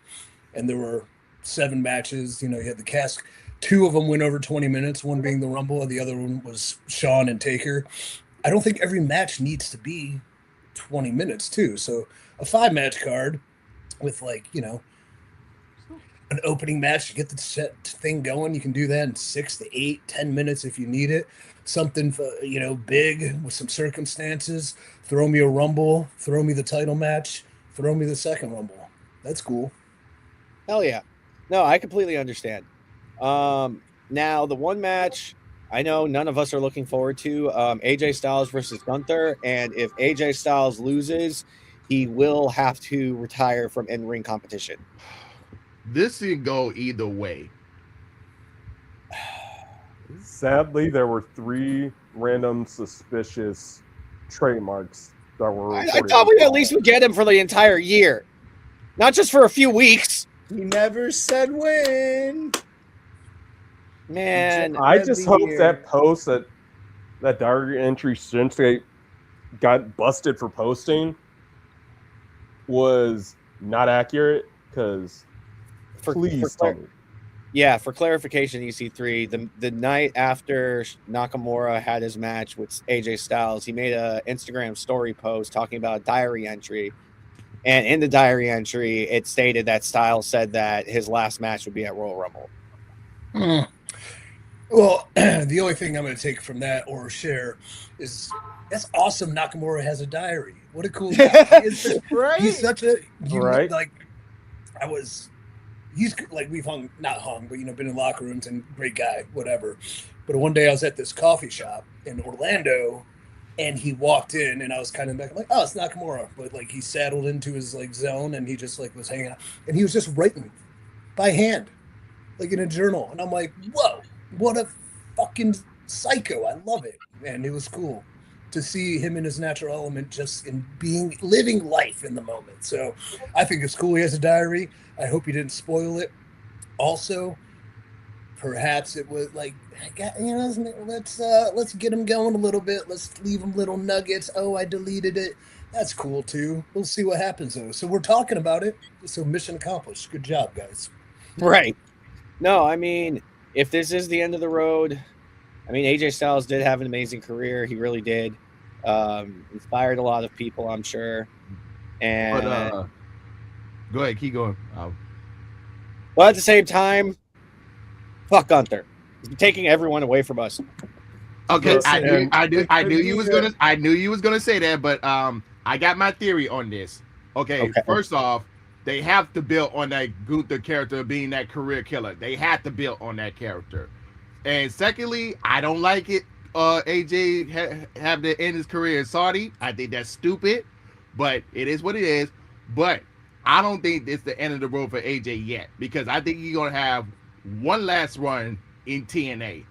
and there were 7 matches. You had the cast. 2 of them went over 20 minutes, one being the Rumble, and the other one was Shawn and Taker. I don't think every match needs to be 20 minutes, too. So a 5-match card with, like, an opening match to get the set thing going. You can do that in 6 to 8, 10 minutes if you need it. Something, big with some circumstances. Throw me a Rumble. Throw me the title match. Throw me the second Rumble. That's cool. Hell yeah. No, I completely understand. Now, the one match I know none of us are looking forward to, AJ Styles versus Gunther. And if AJ Styles loses, he will have to retire from in-ring competition. This can go either way. Sadly, there were 3 random suspicious trademarks that were. I thought we at least would get him for the entire year, not just for a few weeks. He never said when. Man, I just hope that post that diary entry since they got busted for posting was not accurate, because please tell me. Yeah, for clarification, EC3, the night after Nakamura had his match with AJ Styles, he made an Instagram story post talking about a diary entry. And in the diary entry, it stated that Styles said that his last match would be at Royal Rumble. Well, the only thing I'm going to take from that or share is that's awesome. Nakamura has a diary. What a cool guy. Right? He's such a he's like, we've not hung, but been in locker rooms, and great guy, whatever. But one day I was at this coffee shop in Orlando, and he walked in, and I was kind of back. I'm like, oh, it's Nakamura, but like he saddled into his like zone, and he just like was hanging out, and he was just writing by hand, like in a journal, and I'm like, whoa, what a fucking psycho! I love it, and it was cool to see him in his natural element, just in living life in the moment. So I think it's cool he has a diary. I hope he didn't spoil it. Also, perhaps it was like, let's get him going a little bit. Let's leave him little nuggets. Oh, I deleted it. That's cool too. We'll see what happens though. So we're talking about it. So mission accomplished. Good job, guys. Right. No, I mean, if this is the end of the road, I mean, AJ Styles did have an amazing career. He really did. Inspired a lot of people, I'm sure. And go ahead, keep going. But at the same time, fuck Gunther. He's taking everyone away from us. Okay, I knew you was gonna say that, but I got my theory on this. Okay. First off, they have to build on that Gunther character being that career killer. They have to build on that character. And secondly, I don't like it. AJ have to end his career in Saudi. I think that's stupid, but it is what it is. But I don't think it's the end of the road for AJ yet, because I think he's gonna have one last run in TNA.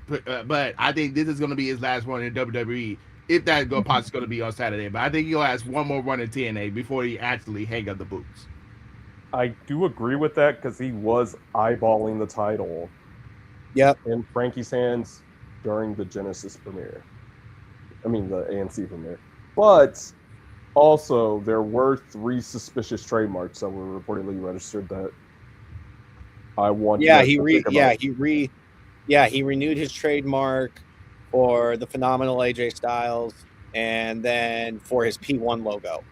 But I think this is gonna be his last run in WWE. If that possibly going to be on Saturday, but I think he'll have one more run in TNA before he actually hang up the boots. I do agree with that because he was eyeballing the title. Yep. In Frankie's hands during the Genesis premiere. I mean, the ANC premiere. But also, there were 3 suspicious trademarks that were reportedly registered that I want. Yeah, he renewed his trademark for the phenomenal AJ Styles, and then for his P1 logo,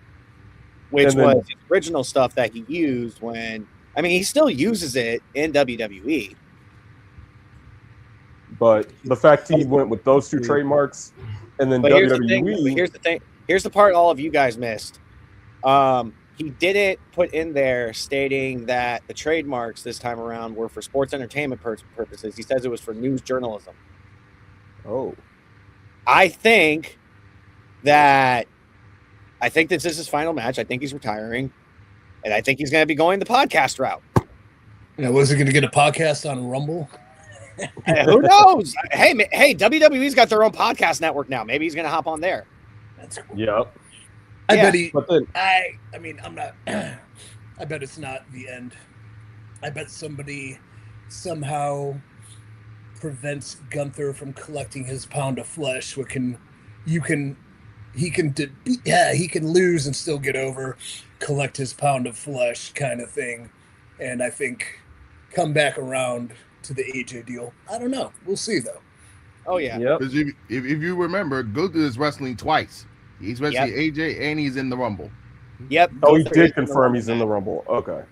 which was his original stuff that he used when, I mean, he still uses it in WWE. But the fact he went with those 2 trademarks, and then WWE. Here's the thing. Here's the part all of you guys missed. He didn't put in there stating that the trademarks this time around were for sports entertainment purposes. He says it was for news journalism. Oh, I think this is his final match. I think he's retiring, and I think he's going to be going the podcast route. Yeah, was he going to get a podcast on Rumble? Who knows? Hey, WWE's got their own podcast network now. Maybe he's going to hop on there. That's cool. Yep. I bet he. But then, I mean, I'm not. I bet it's not the end. I bet somebody somehow prevents Gunther from collecting his pound of flesh. He can lose and still get over, collect his pound of flesh kind of thing, and I think come back around to the AJ deal. I don't know. We'll see though. Oh yeah. Because if you remember, Gunther is wrestling twice. He's wrestling AJ and he's in the Rumble. Yep. Oh, he did confirm he's in the Rumble. Okay.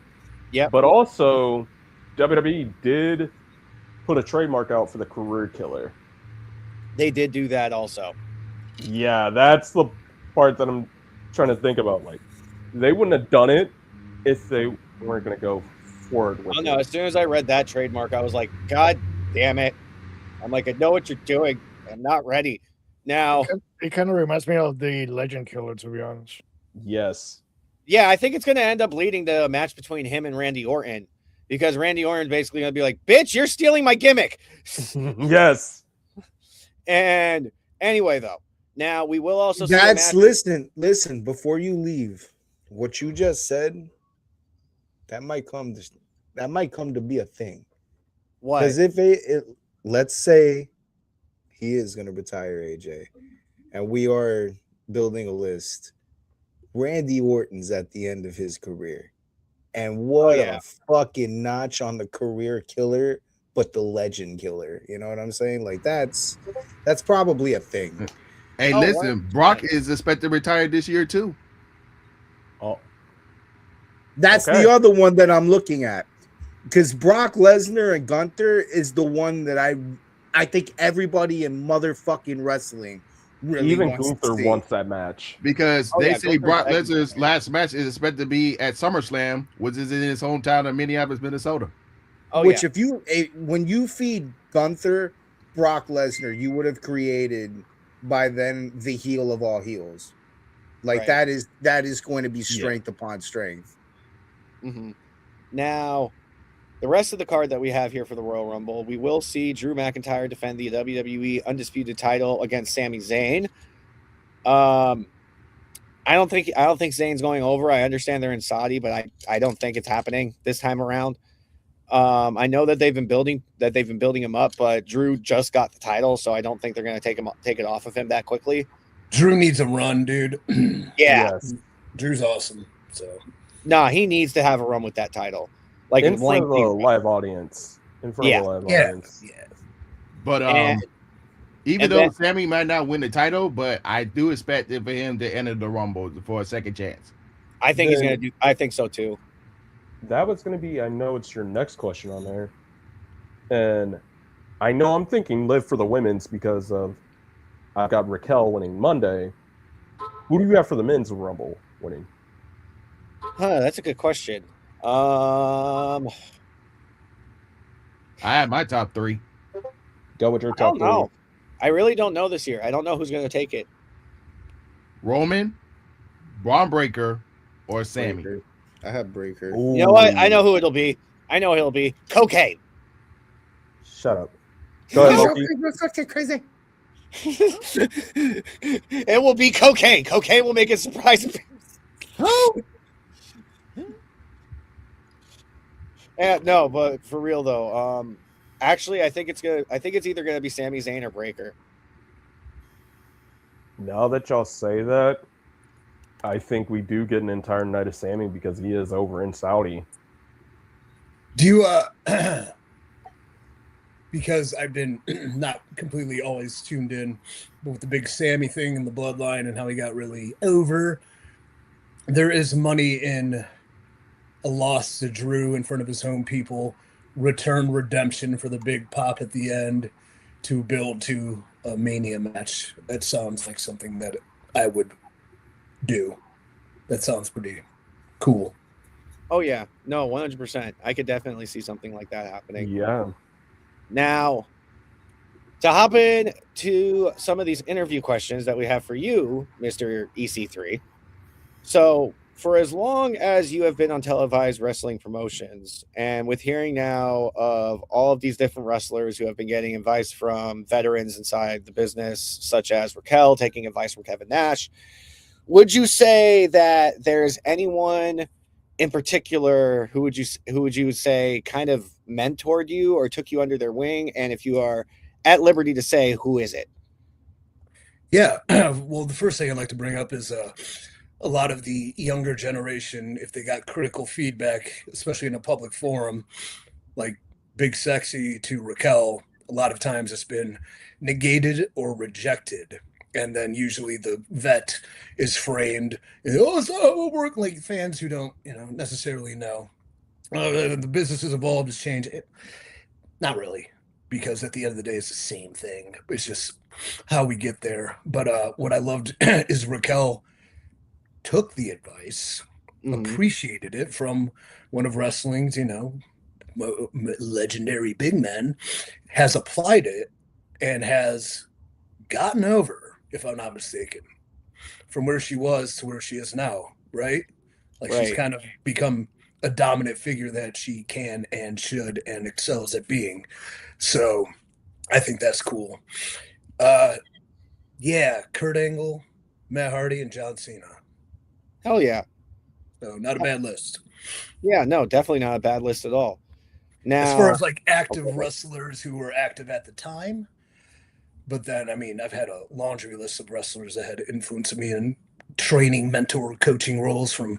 Yep. But also, WWE did put a trademark out for the career killer. They did do that also. Yeah, that's the part that I'm trying to think about. Like, they wouldn't have done it if they weren't going to go forward with it. No, as soon as I read that trademark, I was like, God damn it. I'm like, I know what you're doing. I'm not ready. Now, it kind of reminds me of the Legend Killer, to be honest. Yes. Yeah, I think it's going to end up leading to a match between him and Randy Orton, because Randy Orton's basically going to be like, bitch, you're stealing my gimmick. Yes. And anyway, though, now we will also listen, before you leave, what you just said, that might come to be a thing. What? Because let's say he is going to retire AJ, and we are building a list. Randy Orton's at the end of his career, and what a fucking notch on the career killer, but the legend killer. You know what I'm saying? Like that's probably a thing. Hey, listen, Brock is expected to retire this year too. Oh, that's the other one that I'm looking at, because Brock Lesnar and Gunther is the one that I think everybody in motherfucking wrestling really even wants Gunther to see. wants that match because they say Brock Lesnar's last match is expected to be at SummerSlam, which is in his hometown of Minneapolis, Minnesota. When you feed Gunther Brock Lesnar, you would have created by then the heel of all heels. Like that is going to be strength upon strength. Mm-hmm. Now, the rest of the card that we have here for the Royal Rumble, we will see Drew McIntyre defend the WWE Undisputed title against Sami Zayn. I don't think Zayn's going over. I understand they're in Saudi, but I don't think it's happening this time around. I know that they've been building him up, but Drew just got the title, so I don't think they're going to take it off of him that quickly. Drew needs a run, dude. Yeah, yes. Drew's awesome. So he needs to have a run with that title. Like in front of a live audience. Audience. Yeah. But even though Sammy might not win the title, but I do expect it for him to enter the Rumble for a second chance. I think he's going to do. I think so too. That was going to be. I know it's your next question on there, and I know I'm thinking live for the women's because of I've got Raquel winning Monday. Who do you have for the men's Rumble winning? That's a good question. I have my top 3. Go with your I top don't know. I really don't know this year. I don't know who's going to take it. Roman, Braun Breaker, or Sammy. Breaker. I have Breaker. Ooh. You know what? I know who it'll be. I know he'll be Cocaine. Shut up. Go ahead, Loki. Fucking crazy. It will be Cocaine. Cocaine will make a surprise appearance. No, but for real though, actually, I think it's either gonna be Sami Zayn or Breaker. Now that y'all say that, I think we do get an entire night of Sammy because he is over in Saudi. Do you because I've been not completely always tuned in, but with the big Sammy thing and the bloodline and how he got really over, there is money in a loss to Drew in front of his home people, return redemption for the big pop at the end to build to a Mania match. That sounds like something that I would do. That sounds pretty cool. Oh yeah, no, 100%. I could definitely see something like that happening. Yeah. Now, to hop in to some of these interview questions that we have for you, Mr. EC3. So, for as long as you have been on televised wrestling promotions, and with hearing now of all of these different wrestlers who have been getting advice from veterans inside the business, such as Raquel taking advice from Kevin Nash, would you say that there's anyone in particular who would you say kind of mentored you or took you under their wing? And if you are at liberty to say, who is it? Yeah, well, the first thing I'd like to bring up is a lot of the younger generation, if they got critical feedback, especially in a public forum, like Big Sexy to Raquel, a lot of times it's been negated or rejected. And then usually the vet is framed, oh, it's not work, like fans who don't, necessarily know. The business has evolved, has changed. Not really, because at the end of the day, it's the same thing. It's just how we get there. But what I loved is Raquel took the advice, appreciated it from one of wrestling's, legendary big men, has applied it and has gotten over, if I'm not mistaken, from where she was to where she is now, right? Like she's kind of become a dominant figure that she can and should and excels at being. So I think that's cool. Yeah, Kurt Angle, Matt Hardy, and John Cena. Hell yeah. So not a bad list. Yeah, no, definitely not a bad list at all. Now, as far as like active wrestlers who were active at the time, but then, I mean, I've had a laundry list of wrestlers that had influenced me in training, mentor, coaching roles, from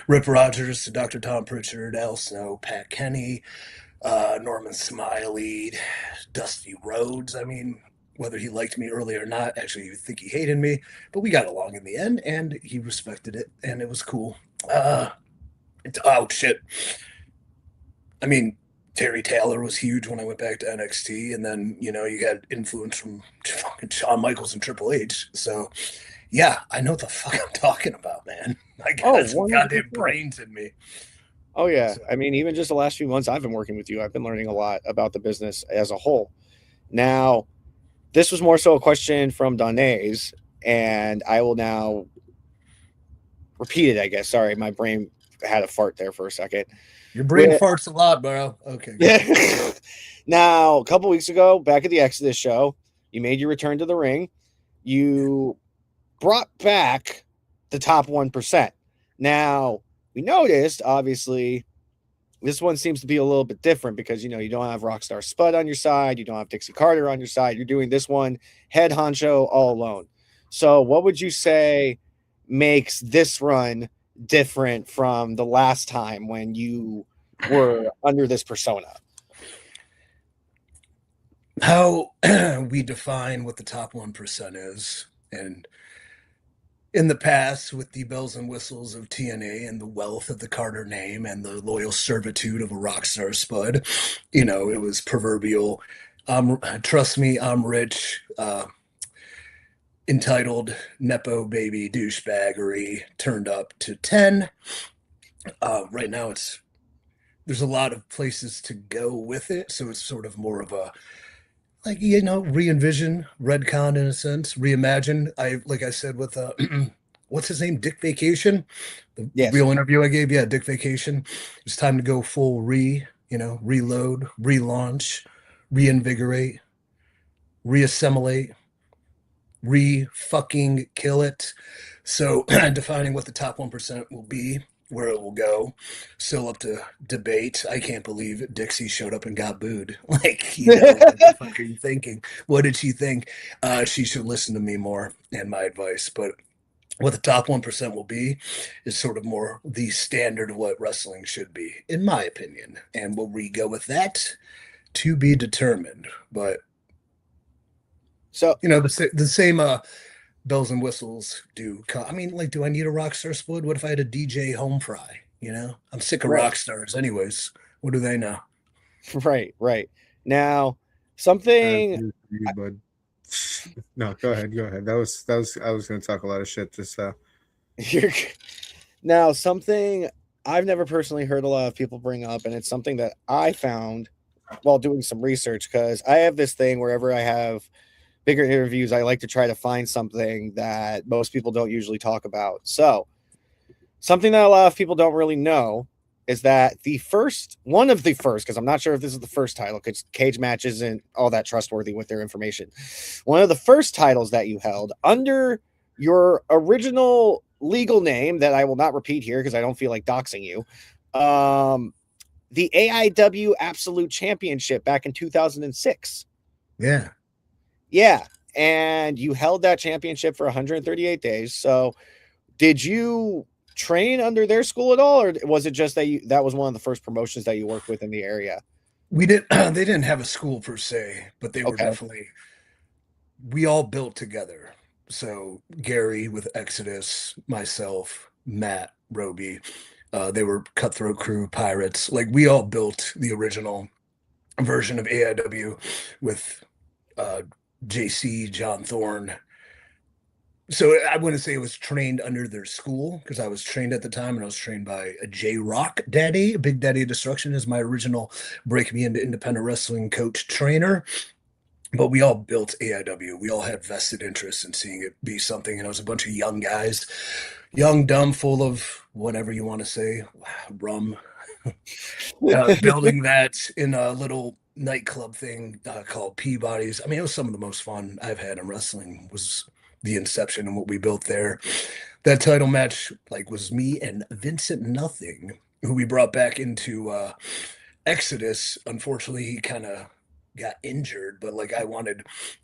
Rip Rogers to Dr. Tom Pritchard, Al Snow, Pat Kenny, Norman Smiley, Dusty Rhodes. I mean, whether he liked me early or not, actually, you think he hated me, but we got along in the end, and he respected it, and it was cool. Oh, shit. I mean, Terry Taylor was huge when I went back to NXT, and then, you got influence from fucking Shawn Michaels and Triple H. So, yeah, I know what the fuck I'm talking about, man. I got some goddamn brains in me. Oh, yeah. So, I mean, even just the last few months I've been working with you, I've been learning a lot about the business as a whole. Now, this was more so a question from Donnaise, and I will now repeat it, I guess. Sorry, my brain had a fart there for a second. Your brain farts a lot, bro. Okay. Yeah. Now, a couple weeks ago, back at the Exodus show, you made your return to the ring. You brought back the top 1%. Now, we noticed, obviously, this one seems to be a little bit different because, you don't have Rockstar Spud on your side. You don't have Dixie Carter on your side. You're doing this one head honcho all alone. So what would you say makes this run different from the last time when you were under this persona? How we define what the top 1% is. And in the past, with the bells and whistles of TNA and the wealth of the Carter name and the loyal servitude of a Rockstar Spud, it was proverbial. Trust me, I'm rich. Entitled Nepo baby douchebaggery turned up to 10. Right now, there's a lot of places to go with it, so it's sort of more of a re-envision, redcon in a sense, reimagine. Like I said with what's his name, Dick Vacation, the Yes. real interview I gave. Yeah, Dick Vacation. It's time to go full reload, relaunch, reinvigorate, reassimilate, re-fucking kill it. So defining what the top 1% will be, where it will go, still up to debate. I can't believe Dixie showed up and got booed. Like, what the fuck are you thinking? What did she think? She should listen to me more and my advice. But what the top 1% will be is sort of more the standard of what wrestling should be, in my opinion. And will we go with that? To be determined. But so the same bells and whistles do. I mean, like, do I need a rock star split? What if I had a DJ home fry? I'm sick of rock stars, anyways. What do they know? Right. Now, something. No, go ahead. That was. I was going to talk a lot of shit. Just Now, something I've never personally heard a lot of people bring up, and it's something that I found while doing some research, because I have this thing wherever I have bigger interviews, I like to try to find something that most people don't usually talk about. So, something that a lot of people don't really know is that one of the first, because I'm not sure if this is the first title, because Cage Match isn't all that trustworthy with their information. One of the first titles that you held under your original legal name that I will not repeat here because I don't feel like doxing you. The AIW Absolute Championship back in 2006. Yeah. Yeah. And you held that championship for 138 days. So did you train under their school at all, or was it just that was one of the first promotions that you worked with in the area? We did. They didn't have a school per se, but they were definitely. We all built together. So Gary with Exodus, myself, Matt, Roby, they were Cutthroat Crew, Pirates. Like, we all built the original version of AIW with JC, John Thorne. So I wouldn't say it was trained under their school, because I was trained at the time, and I was trained by a J Rock Daddy. Big Daddy of Destruction is my original break me into independent wrestling coach trainer. But we all built AIW. We all had vested interest in seeing it be something. And it was a bunch of young guys, young, dumb, full of whatever you want to say, rum, building that in a little nightclub thing called Peabody's. I mean, it was some of the most fun I've had in wrestling. Was the inception and what we built there. That title match, was me and Vincent Nothing, who we brought back into Exodus. Unfortunately, he kind of got injured, but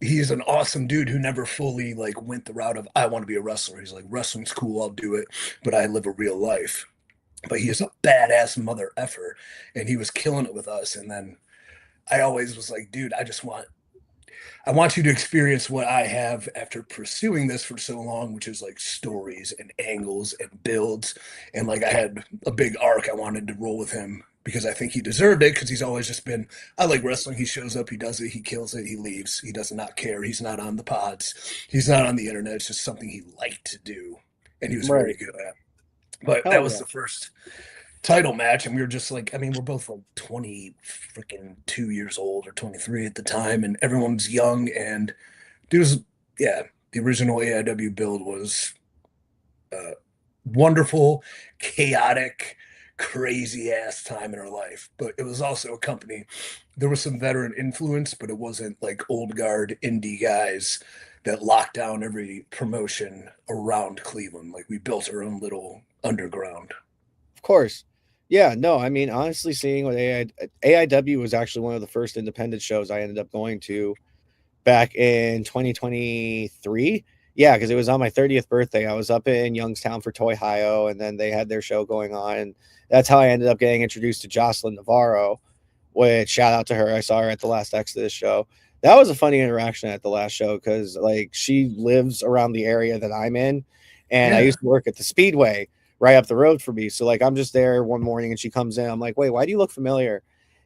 he's an awesome dude who never fully went the route of, I want to be a wrestler. He's like, wrestling's cool, I'll do it, but I live a real life. But he is a badass mother effer, and he was killing it with us. And then I always was like, dude, I want you to experience what I have after pursuing this for so long, which is stories and angles and builds. And I had a big arc I wanted to roll with him, because I think he deserved it, because he's always just been, I like wrestling. He shows up, he does it, he kills it, he leaves. He does not care. He's not on the pods. He's not on the internet. It's just something he liked to do, and he was very good at. But that was the first title match, and we were just we're both 22 years old or 23 at the time, and everyone's young, and the original AIW build was wonderful, chaotic, crazy ass time in our life. But it was also a company, there was some veteran influence, but it wasn't old guard indie guys that locked down every promotion around Cleveland. We built our own little underground. Of course. Yeah, no, I mean, honestly, seeing what AIW was actually one of the first independent shows I ended up going to back in 2023. Yeah, because it was on my 30th birthday. I was up in Youngstown for Toy Hio, and then they had their show going on. And that's how I ended up getting introduced to Jocelyn Navarro, which, shout out to her. I saw her at the last Exodus show. That was a funny interaction at the last show, because she lives around the area that I'm in, and I used to work at the Speedway right up the road for me. So I'm just there one morning, and she comes in. I'm like, wait, why do you look familiar?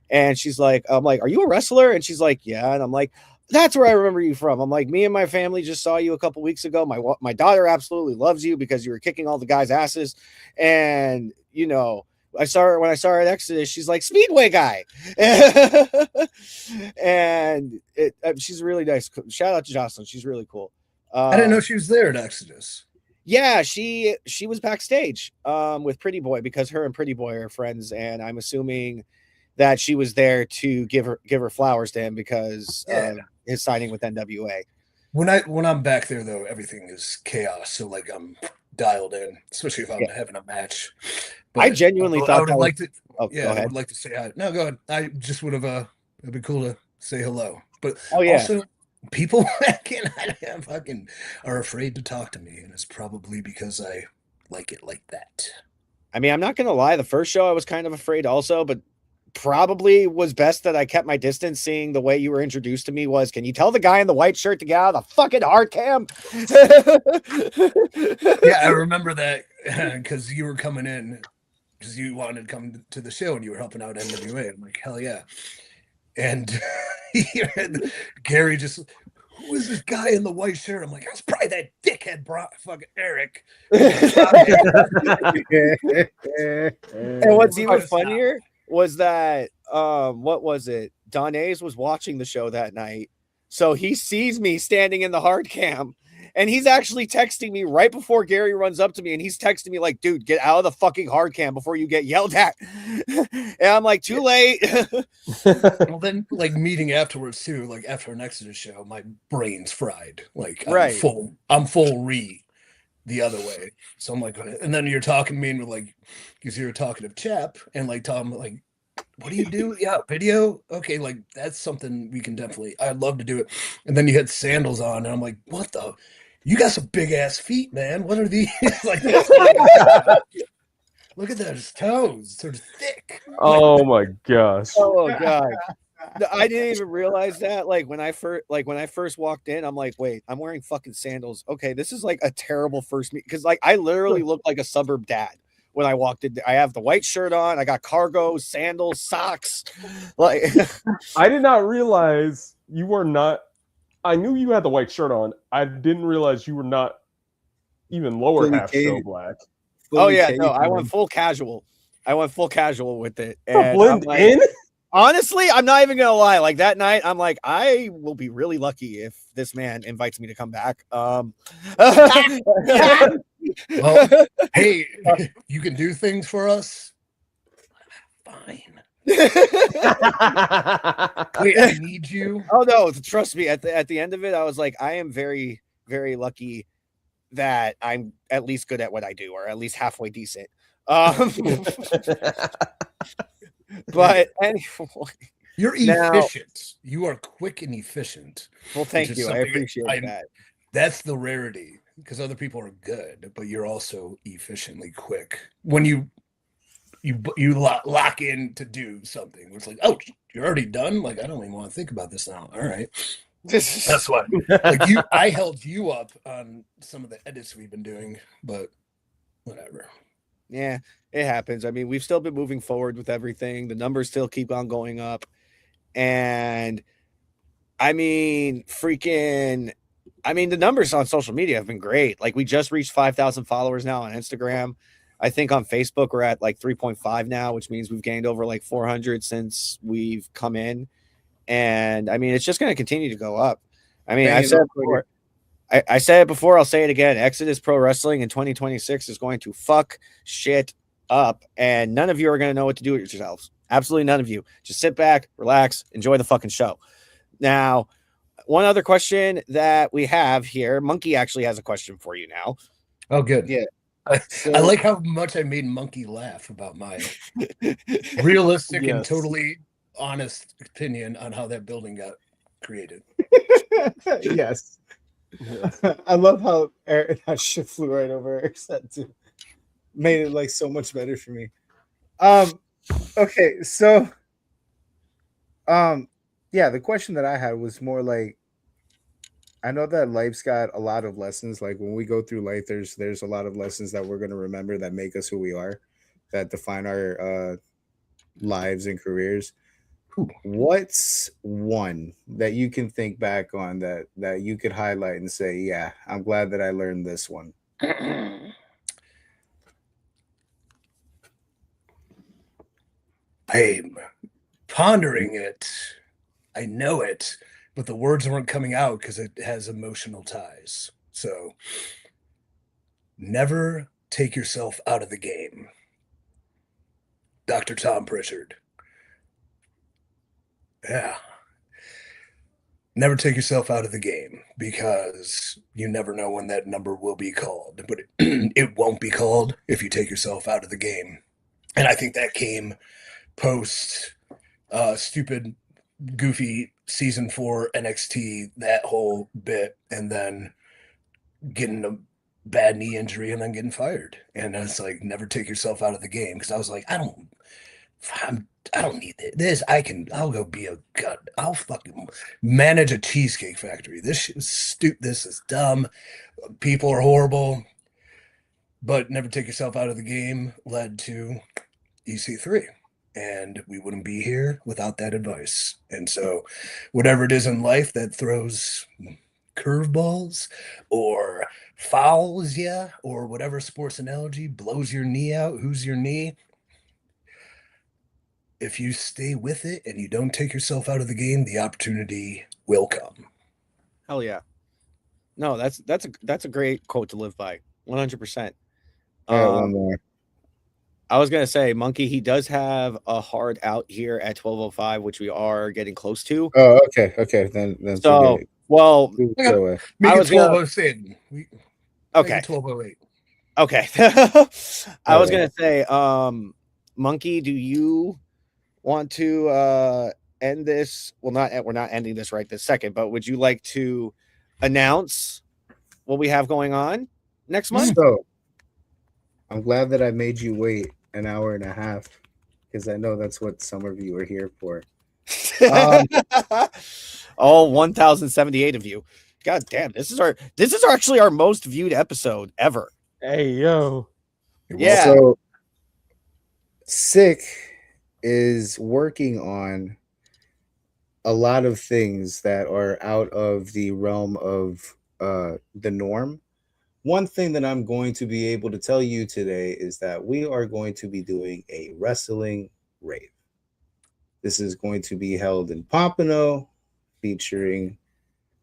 And she's like, I'm like, are you a wrestler? And she's like, yeah. And I'm like, That's where I remember you from. I'm like, me and my family just saw you a couple weeks ago. My daughter absolutely loves you because you were kicking all the guys' asses. And, you know, I saw her when I saw her at Exodus. She's like, Speedway guy. And she's really nice. Shout out to Jocelyn. She's really cool. I didn't know she was there at Exodus. Yeah, she was backstage with Pretty Boy because her and Pretty Boy are friends. And I'm assuming that she was there to give her flowers to him because his signing with NWA. When I'm back there though, everything is chaos. So like I'm dialed in, especially if I'm having a match. But I genuinely thought I would like to. Oh, I would like to say hi. No, go ahead. I just would have. It'd be cool to say hello. But yeah. Also, people fucking are afraid to talk to me, and it's probably because I like it like that. I mean, I'm not gonna lie. The first show I was kind of afraid also, but probably was best that I kept my distance. Seeing the way you were introduced to me was, can you tell the guy in the white shirt to get out of the fucking hard cam? Yeah, I remember that because you were coming in because you wanted to come to the show and you were helping out NWA. I'm like, hell yeah. And Gary just, who is this guy in the white shirt? I'm like, that's probably that dickhead fucking Eric. And what's even funnier was that what was it? Don A's was watching the show that night. So he sees me standing in the hard cam and he's actually texting me right before Gary runs up to me, and he's texting me like, dude, get out of the fucking hard cam before you get yelled at. And I'm like, too late. Well, then like meeting afterwards too, like after an Exodus show, my brain's fried. Like I'm full the other way. So I'm like, and then you're talking to me and we're like, because you're a talkative chap, and like Tom, like, what do you do? Yeah, video. Okay, like that's something we can definitely. I'd love to do it. And then you had sandals on, and I'm like, what the? You got some big ass feet, man. What are these? Like, look at those toes. They're thick. Oh my gosh. Oh god. I didn't even realize that. Like when I first walked in, I'm like, wait, I'm wearing fucking sandals. Okay, this is like a terrible first meet because like I literally look like a suburb dad when I walked in. I have the white shirt on, I got cargo, sandals, socks. Like I did not realize you were not. I knew you had the white shirt on. I didn't realize you were not even lower Fully half caged. show black. Oh yeah, no, I went full casual. With it. And blend like, in. Honestly, I'm not even gonna lie. Like that night, I'm like, I will be really lucky if this man invites me to come back. Well, hey, you can do things for us. Fine. Wait, I need you. Oh no, trust me. At the end of it, I was like, I am very, very lucky that I'm at least good at what I do, or at least halfway decent. But anyway, you're efficient. You are quick and efficient. Well, thank you. I appreciate that. That's the rarity, because other people are good, but you're also efficiently quick. When you lock in to do something, it's like, oh, you're already done. Like, I don't even want to think about this now. All right, that's why. Like I held you up on some of the edits we've been doing, but whatever. Yeah, it happens. I mean, we've still been moving forward with everything. The numbers still keep on going up. And I mean, the numbers on social media have been great. Like we just reached 5,000 followers now on Instagram. I think on Facebook we're at like 3.5 now, which means we've gained over like 400 since we've come in. And I mean, it's just going to continue to go up. I mean, I said it before, I'll say it again. Exodus Pro Wrestling in 2026 is going to fuck shit up, and none of you are going to know what to do with yourselves. Absolutely none of you. Just sit back, relax, enjoy the fucking show. Now, one other question that we have here, Monkey actually has a question for you now. Oh, good. Yeah. I like how much I made Monkey laugh about my realistic and totally honest opinion on how that building got created. Yes. I love how that shit flew right over Eric's head too. Made it like so much better for me. Okay, so the question that I had was more like, I know that life's got a lot of lessons. Like when we go through life, there's a lot of lessons that we're gonna remember that make us who we are, that define our lives and careers. What's one that you can think back on that you could highlight and say, yeah, I'm glad that I learned this one? I'm pondering it. I know it, but the words weren't coming out because it has emotional ties. So never take yourself out of the game. Dr. Tom Pritchard. Yeah. Never take yourself out of the game because you never know when that number will be called. But it won't be called if you take yourself out of the game. And I think that came post stupid, goofy season 4 NXT, that whole bit, and then getting a bad knee injury and then getting fired. And it's like, never take yourself out of the game, because I was like, I don't need this. I'll go be a god. I'll fucking manage a cheesecake factory. This shit is stupid. This is dumb. People are horrible. But never take yourself out of the game led to EC3. And we wouldn't be here without that advice. And so whatever it is in life that throws curveballs or fouls you, or whatever sports analogy, blows your knee out, who's your knee? If you stay with it and you don't take yourself out of the game, the opportunity will come. Hell yeah. No, that's a great quote to live by. 100%. One more. I was gonna say, Monkey, he does have a hard out here at 12:05, which we are getting close to. Oh, okay. Then so well, I was 12:07. Okay. 12:08. Okay. I was gonna say, Monkey, do you want to end this? Well, we're not ending this right this second, but would you like to announce what we have going on next month? So I'm glad that I made you wait an hour and a half, because I know that's what some of you are here for. All 1,078 of you. God damn, this is actually our most viewed episode ever. Hey yo. Yeah. So Sick is working on a lot of things that are out of the realm of the norm. One thing that I'm going to be able to tell you today is that we are going to be doing a wrestling rave. This is going to be held in Pompano, featuring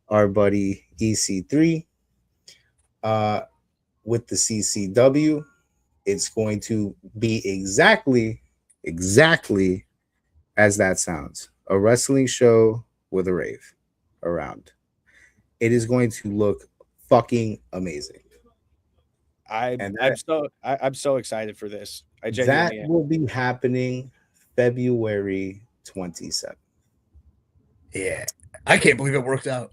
our buddy EC3 with the CCW. It's going to be exactly as that sounds. A wrestling show with a rave around. It is going to look fucking amazing. I'm so excited for this. I genuinely will be happening February 27th. Yeah, I can't believe it worked out.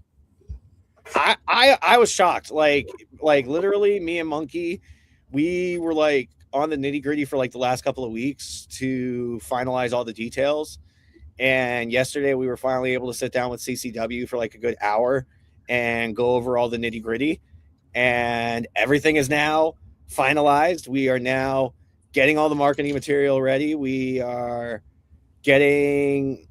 I was shocked. Like literally, me and Monkey, we were like on the nitty gritty for like the last couple of weeks to finalize all the details. And yesterday we were finally able to sit down with CCW for like a good hour and go over all the nitty gritty. And everything is now finalized. We are now getting all the marketing material ready. We are getting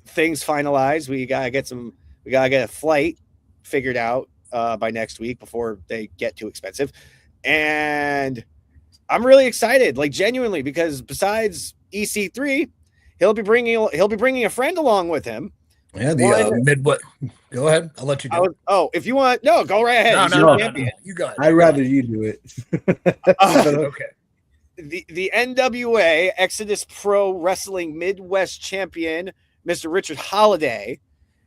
things finalized. We gotta get a flight figured out by next week before they get too expensive. And I'm really excited, like genuinely, because besides EC3, he'll be bringing a friend along with him. Yeah, the Midwest. Go ahead. I'll let you go. If you want, no, go right ahead. No. You got it. I'd rather you do it. Okay. The NWA Exodus Pro Wrestling Midwest champion, Mr. Richard Holiday,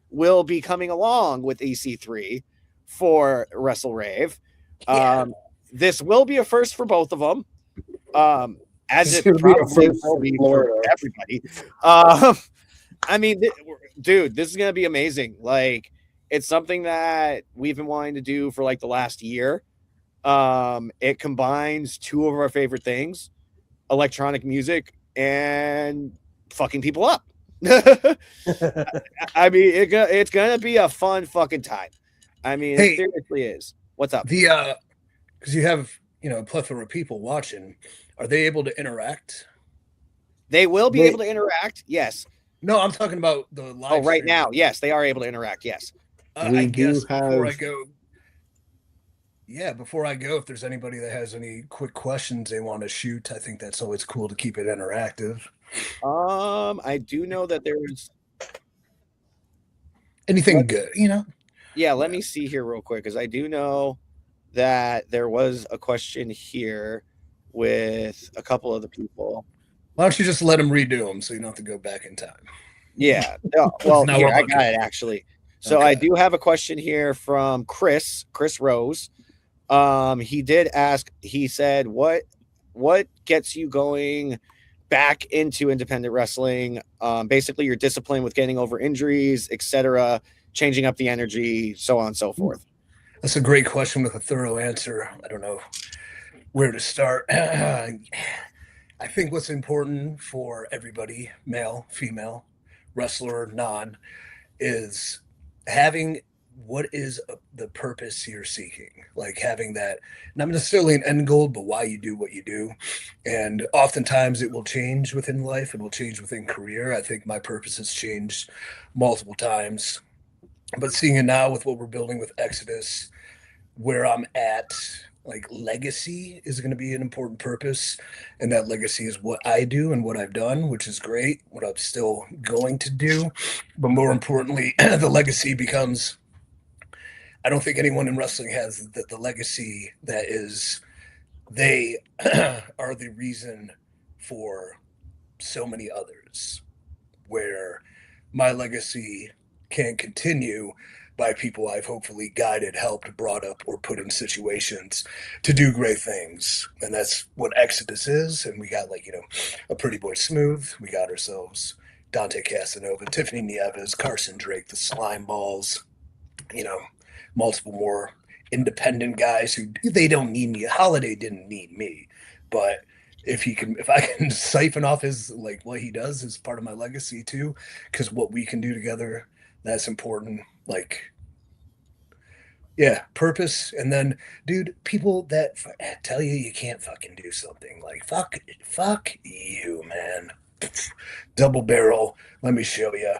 will be coming along with EC3 for Wrestle Rave. Yeah. This will be a first for both of them. As it probably will be for everybody. I mean, dude, this is going to be amazing. Like, it's something that we've been wanting to do for like the last year. It combines two of our favorite things, electronic music and fucking people up. I mean, it's going to be a fun fucking time. I mean, it seriously is. What's up? Because you have, a plethora of people watching. Are they able to interact? They will be able to interact. Yes. No, I'm talking about the live. Oh, right now, yes, they are able to interact. Yes, I guess before I go. Yeah, before I go, if there's anybody that has any quick questions they want to shoot, I think that's always cool to keep it interactive. I do know that there's anything good, you know? Yeah, let me see here real quick, because I do know that there was a question here with a couple of the people. Why don't you just let them redo them so you don't have to go back in time? Yeah. No, well, here, I got it, actually. So okay. I do have a question here from Chris Rose. He did ask, he said, what gets you going back into independent wrestling? Basically your discipline with getting over injuries, etc., changing up the energy, so on and so forth. That's a great question with a thorough answer. I don't know where to start. I think what's important for everybody, male, female, wrestler, non, is having what is the purpose you're seeking, like having that, not necessarily an end goal, but why you do what you do. And oftentimes it will change within life, it will change within career. I think my purpose has changed multiple times, but seeing it now with what we're building with Exodus, where I'm at, like legacy is going to be an important purpose, and that legacy is what I do and what I've done, which is great, what I'm still going to do. But more importantly, the legacy becomes, I don't think anyone in wrestling has the legacy that is, they are the reason for so many others, where my legacy can continue by people I've hopefully guided, helped, brought up, or put in situations to do great things. And that's what Exodus is. And we got, like, you know, a Pretty Boy Smooth. We got ourselves Dante Casanova, Tiffany Nieves, Carson Drake, the Slime Balls, you know, multiple more independent guys who, they don't need me. Holiday didn't need me, but if I can siphon off his, like, what he does is part of my legacy too, because what we can do together, that's important. Like, yeah, purpose. And then, dude, people that tell you can't fucking do something, like, fuck you, man. Double barrel, let me show you.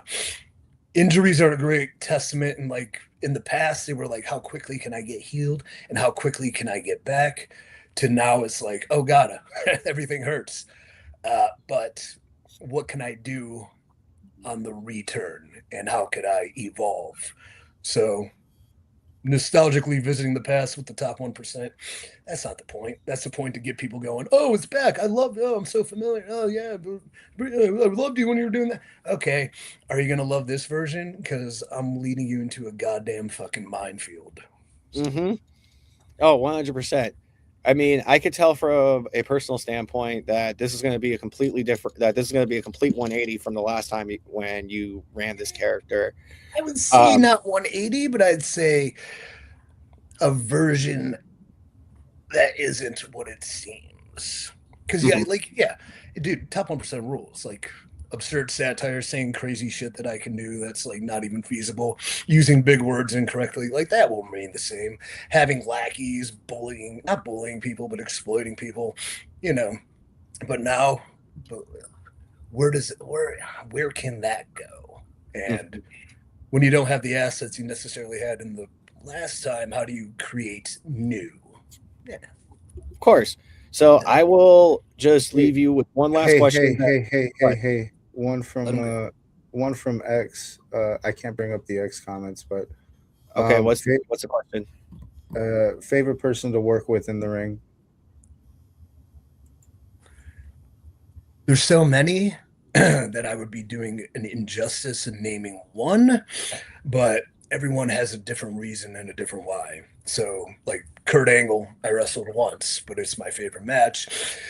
Injuries are a great testament, and like in the past they were like, how quickly can I get healed and how quickly can I get back, to now it's like, oh god, everything hurts, but what can I do on the return and how could I evolve? So nostalgically visiting the past with the top 1%, that's not the point. That's the point to get people going, oh, it's back, I love, oh, I'm so familiar, oh yeah, I loved you when you were doing that. Okay, are you gonna love this version? Because I'm leading you into a goddamn fucking minefield. Mm-hmm. Oh, 100%. I mean, I could tell from a personal standpoint that this is going to be a complete 180 from the last time when you ran this character. I would say not 180, but I'd say a version that isn't what it seems. Because dude, top 1% rules, like absurd satire, saying crazy shit that I can do that's like not even feasible, using big words incorrectly, like that will remain the same. Having lackeys, not bullying people, but exploiting people, you know. But now, where can that go? And when you don't have the assets you necessarily had in the last time, how do you create new? Yeah, of course. So I will just leave you with one last question. Hey. One from X. I can't bring up the X comments, but okay. What's the question? Favorite person to work with in the ring? There's so many that I would be doing an injustice in naming one, but everyone has a different reason and a different why. So, like Kurt Angle, I wrestled once, but it's my favorite match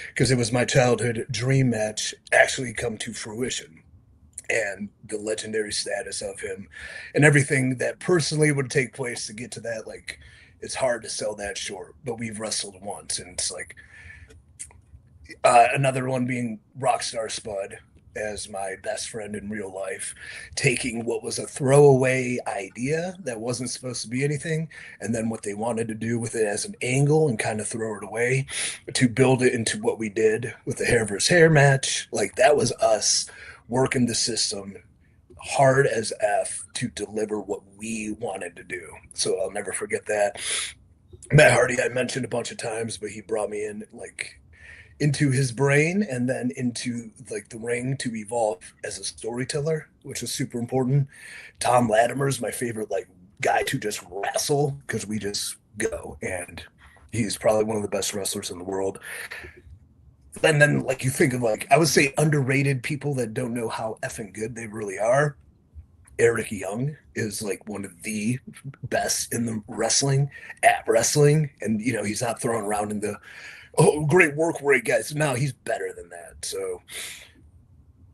because it was my childhood dream match actually come to fruition, and the legendary status of him and everything that personally would take place to get to that, like, it's hard to sell that short, but we've wrestled once. And it's like, another one being Rockstar Spud as my best friend in real life, taking what was a throwaway idea that wasn't supposed to be anything, and then what they wanted to do with it as an angle and kind of throw it away to build it into what we did with the hair versus hair match. Like, that was us working the system hard as F to deliver what we wanted to do. So I'll never forget that. Matt Hardy, I mentioned a bunch of times, but he brought me in like into his brain and then into like the ring to evolve as a storyteller, which is super important. Tom Latimer is my favorite like guy to just wrestle because we just go, and he's probably one of the best wrestlers in the world. And then like you think of like I would say underrated people that don't know how effing good they really are. Eric Young is like one of the best in the wrestling at wrestling, and you know he's not thrown around in the great work rate guys. No, he's better than that. So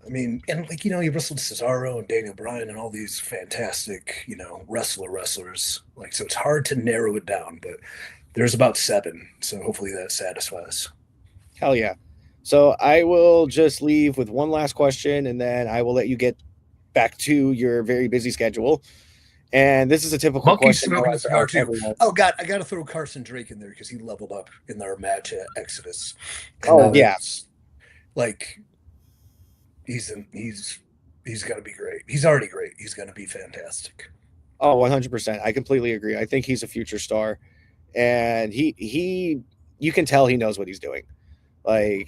I mean, and like you know, he wrestled Cesaro and Daniel Bryan and all these fantastic you know wrestlers. Like so, it's hard to narrow it down, but there's about 7. So hopefully that satisfies. Hell yeah. So I will just leave with one last question, and then I will let you get back to your very busy schedule. And this is a typical question. Oh God, I got to throw Carson Drake in there because he leveled up in our match at Exodus. And yeah, like he's gonna be great. He's already great. He's gonna be fantastic. Oh, 100%. I completely agree. I think he's a future star, and he you can tell he knows what he's doing. Like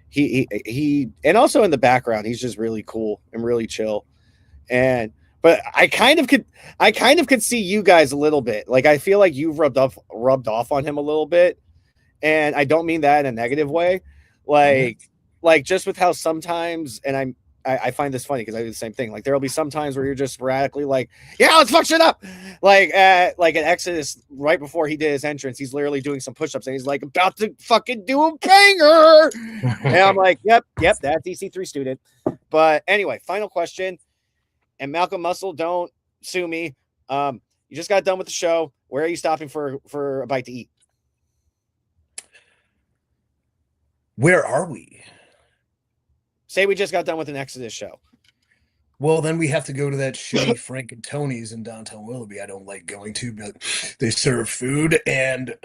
he and also in the background, he's just really cool and really chill. But I kind of could see you guys a little bit. Like I feel like you've rubbed off on him a little bit, and I don't mean that in a negative way. Like just with how sometimes, and I find this funny because I do the same thing. Like there'll be some times where you're just sporadically like, yeah, let's fuck shit up. Like at Exodus, right before he did his entrance, he's literally doing some push-ups and he's like about to fucking do a banger. And I'm like, yep, that's EC3 student. But anyway, final question. And Malcolm Muscle, don't sue me. You just got done with the show. Where are you stopping for a bite to eat? Where are we? Say we just got done with an Exodus show. Well, then we have to go to that shitty Frank and Tony's in downtown Willoughby. I don't like going to, but they serve food, and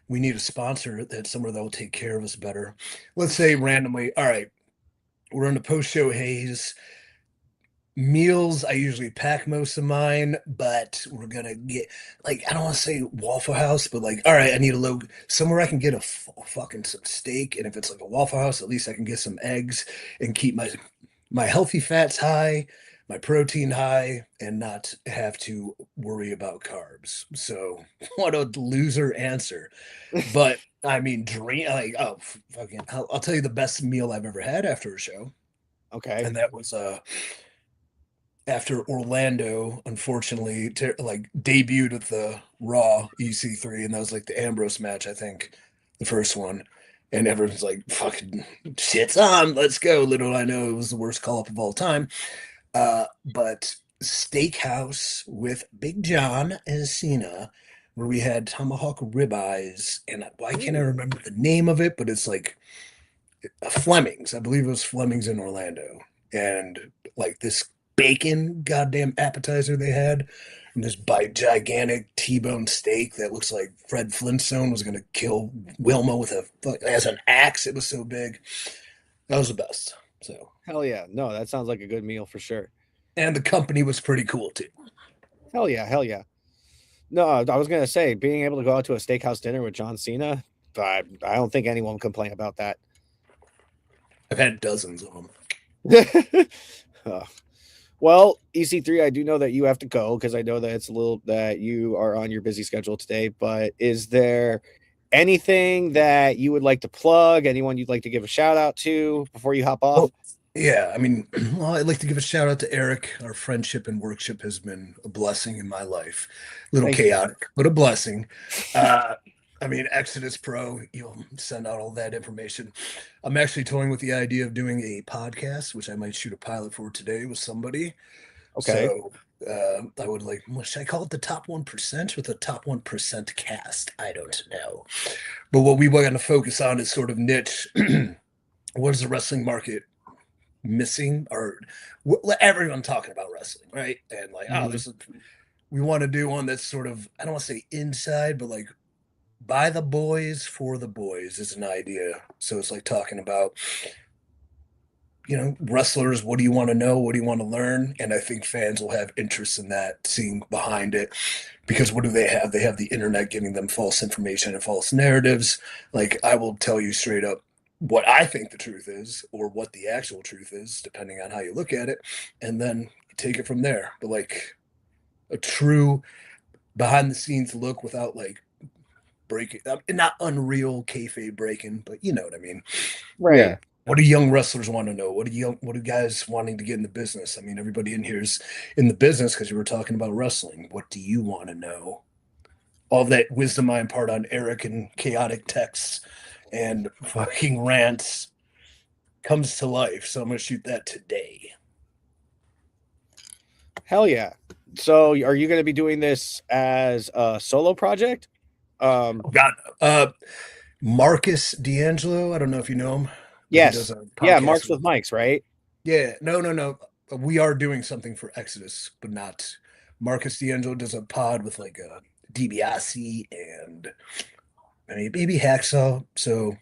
we need a sponsor that somewhere that will take care of us better. Let's say randomly, all right, we're in the post-show haze. Meals, I usually pack most of mine, but we're gonna get like I don't want to say Waffle House, but like all right, I need a low somewhere I can get a fucking some steak, and if it's like a Waffle House, at least I can get some eggs and keep my healthy fats high, my protein high, and not have to worry about carbs. So what a loser answer, but I mean, dream like oh fucking I'll tell you the best meal I've ever had after a show. Okay, and that was after Orlando, unfortunately, like debuted with the Raw EC3, and that was like the Ambrose match, I think, the first one. And everyone's like, "Fucking shit's on, let's go." Little I know it was the worst call up of all time. But Steakhouse with Big John and Cena, where we had tomahawk ribeyes, and why can't I remember the name of it? But it's like Fleming's. I believe it was Fleming's in Orlando, and like this bacon goddamn appetizer they had, and this gigantic T-bone steak that looks like Fred Flintstone was gonna kill Wilma with as an axe. It was so big. That was the best. So hell yeah, no, that sounds like a good meal for sure. And the company was pretty cool too. Hell yeah. No, I was gonna say being able to go out to a steakhouse dinner with John Cena, I don't think anyone would complain about that. I've had dozens of them. Well, EC3, I do know that you have to go because I know that it's a little that you are on your busy schedule today. But is there anything that you would like to plug? Anyone you'd like to give a shout out to before you hop off? Well, yeah, I mean, well, I'd like to give a shout out to Eric. Our friendship and workship has been a blessing in my life. A little chaotic, but a blessing. I mean, Exodus Pro, you'll send out all that information. I'm actually toying with the idea of doing a podcast, which I might shoot a pilot for today with somebody. Okay. So I would like, should I call it the top 1% or the top 1% cast? I don't know. But what we want to focus on is sort of niche. What is the wrestling market missing? Or everyone talking about wrestling, right? And like, we want to do one that's sort of, I don't want to say inside, but like, by the boys for the boys is an idea. So it's like talking about wrestlers, what do you want to know? What do you want to learn? And I think fans will have interest in that, seeing behind it. Because what do they have? They have the internet giving them false information and false narratives. Like, I will tell you straight up what I think the truth is, or what the actual truth is, depending on how you look at it, and then take it from there. But like a true behind the scenes look without like breaking, not unreal kayfabe breaking, but you know what I mean. Right. Yeah. What do young wrestlers want to know? What do guys wanting to get in the business? I mean, everybody in here is in the business because you were talking about wrestling. What do you want to know? All of that wisdom I impart on Eric and chaotic texts and fucking rants comes to life. So I'm going to shoot that today. Hell yeah. So are you going to be doing this as a solo project? Marcus D'Angelo. I don't know if you know him. Yes. Yeah, Marks with Mikes, right? Yeah. No. We are doing something for Exodus, but not Marcus D'Angelo does a pod with like DiBiase and maybe Hacksaw. So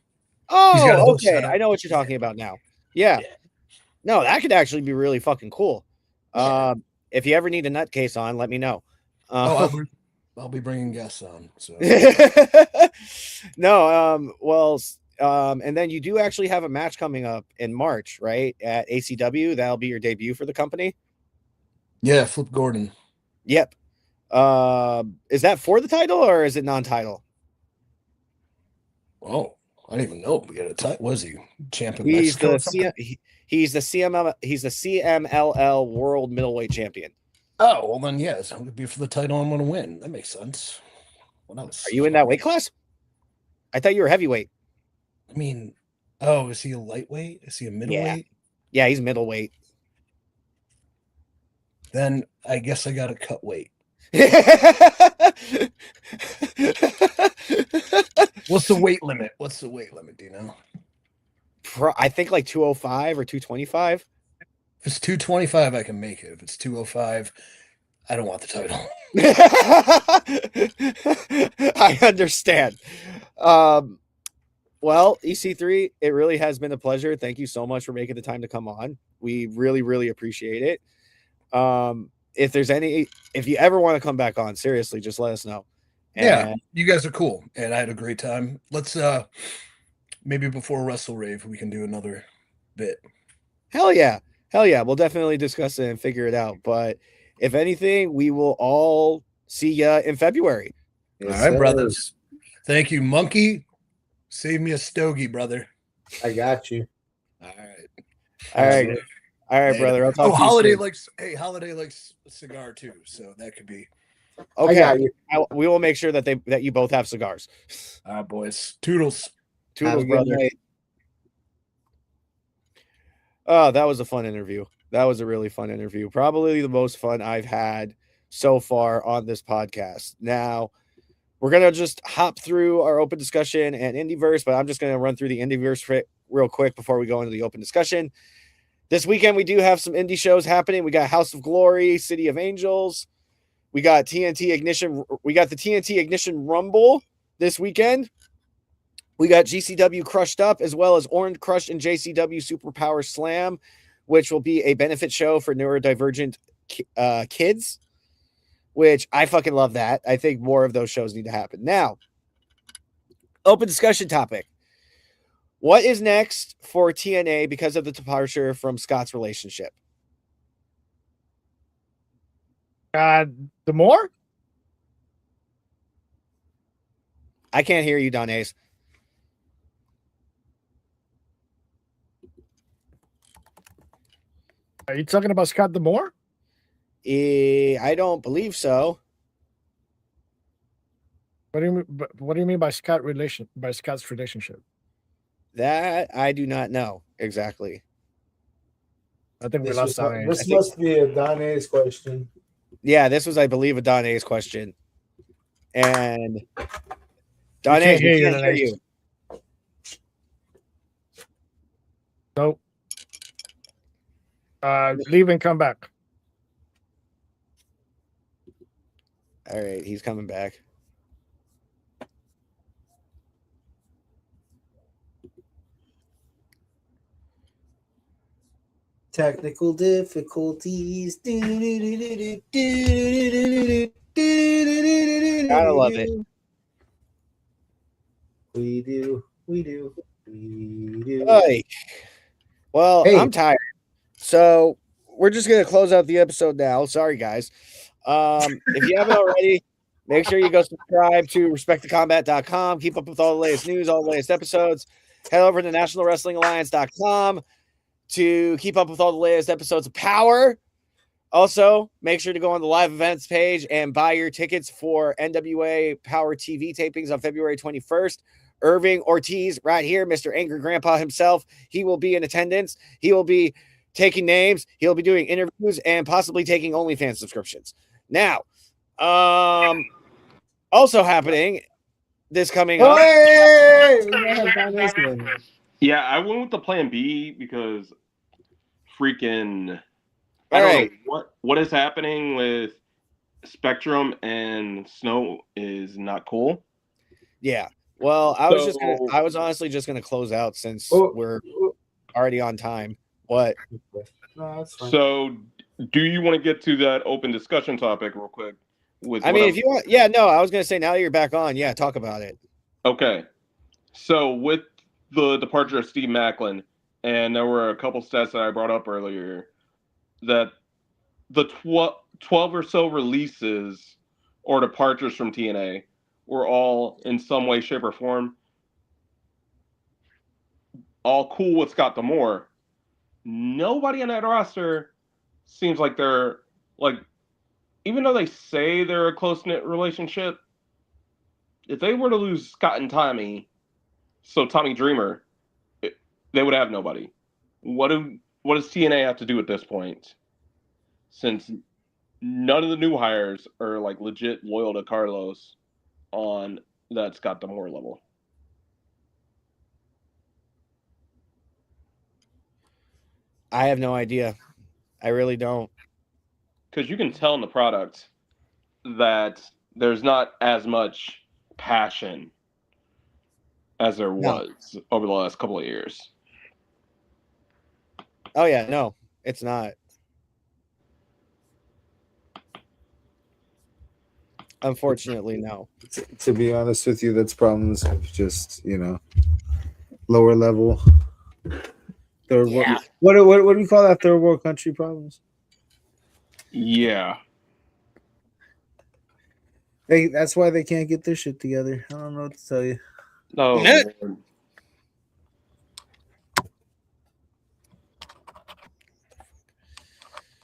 okay. I know what you're talking about now. Yeah. No, that could actually be really fucking cool. Yeah. If you ever need a nutcase on, let me know. I'll be bringing guests on. So no, and then you do actually have a match coming up in March, right? At ACW. That'll be your debut for the company. Yeah, Flip Gordon. Yep. Is that for the title or is it non-title? Oh, I don't even know. We got a title. Was he champion? He's the CMLL World Middleweight Champion. Oh, well then, yes, I'm gonna be for the title. I'm gonna win. That makes sense. What else? Are you in that weight class? I thought you were heavyweight. I mean, oh, is he a lightweight? Is he a middleweight? Yeah, he's middleweight. Then I guess I gotta cut weight. What's the weight limit? Do you know? I think like 205 or 225. If it's 225, I can make it. If it's 205, I don't want the title. I understand. Well, EC3, it really has been a pleasure. Thank you so much for making the time to come on. We really, really appreciate it. If you ever want to come back on, seriously, just let us know. Yeah, you guys are cool, and I had a great time. Let's maybe before Wrestle Rave, we can do another bit. Hell yeah. We'll definitely discuss it and figure it out. But if anything, we will all see ya in February. Yes, all right, brothers. Thank you, Monkey. Save me a stogie, brother. I got you. All right, brother. I'll talk to you Holiday soon. Holiday likes a cigar too, so that could be. Okay, we will make sure that you both have cigars. All right, boys. Toodles, brother. Oh, that was a fun interview. That was a really fun interview. Probably the most fun I've had so far on this podcast. Now, we're going to just hop through our open discussion and Indieverse, but I'm just going to run through the Indieverse real quick before we go into the open discussion. This weekend, we do have some indie shows happening. We got House of Glory, City of Angels. We got TNT Ignition. We got the TNT Ignition Rumble this weekend. We got GCW Crushed Up, as well as Orange Crush and JCW Superpower Slam, which will be a benefit show for neurodivergent kids, which I fucking love that. I think more of those shows need to happen. Now, open discussion topic. What is next for TNA because of the departure from Scott's relationship? D'Amore? I can't hear you, Don Ace. Are you talking about Scott D'Amore? I don't believe so. What do you mean by Scott's relationship? That I do not know exactly. I think we lost Don Ace. This must be a Don Ace question. Yeah, this was, I believe, a Don Ace question. And Don Ace, we can't hear you. Nope. Leave and come back. All right, he's coming back. Technical difficulties. Gotta love it. We do. Hey. Well, Hey. I'm tired. So we're just gonna close out the episode now. Sorry, guys. If you haven't already, make sure you go subscribe to respectthecombat.com. Keep up with all the latest news, all the latest episodes. Head over to nationalwrestlingalliance.com to keep up with all the latest episodes of Power. Also, make sure to go on the live events page and buy your tickets for NWA Power TV tapings on February 21st. Irving Ortiz, right here, Mr. Angry Grandpa himself. He will be in attendance. He will be taking names. He'll be doing interviews and possibly taking OnlyFans subscriptions. Now, also happening this coming up. Yeah, I went with the plan B because freaking All right. What is happening with Spectrum and Snow is not cool. Yeah. Well, I was honestly just gonna close out since we're already on time. What? No, that's fine. So do you want to get to that open discussion topic real quick? If you want, I was gonna say now that you're back on, talk about it. Okay. So with the departure of Steve Macklin, and there were a couple stats that I brought up earlier, that the 12 or so releases or departures from TNA were all in some way, shape, or form all cool with Scott D'Amore. Nobody on that roster seems like they're like, even though they say they're a close-knit relationship, if they were to lose Scott and Tommy, so Tommy Dreamer, they would have nobody. What does TNA have to do at this point? Since none of the new hires are like legit loyal to Carlos on that Scott D'Amore level. I have no idea. I really don't. Because you can tell in the product that there's not as much passion as there was over the last couple of years. Oh yeah, no, it's not. Unfortunately, no. To be honest with you, that's problems of just lower level. Third world. What do we call that? Third world country problems. Yeah. That's why they can't get their shit together. I don't know what to tell you. No.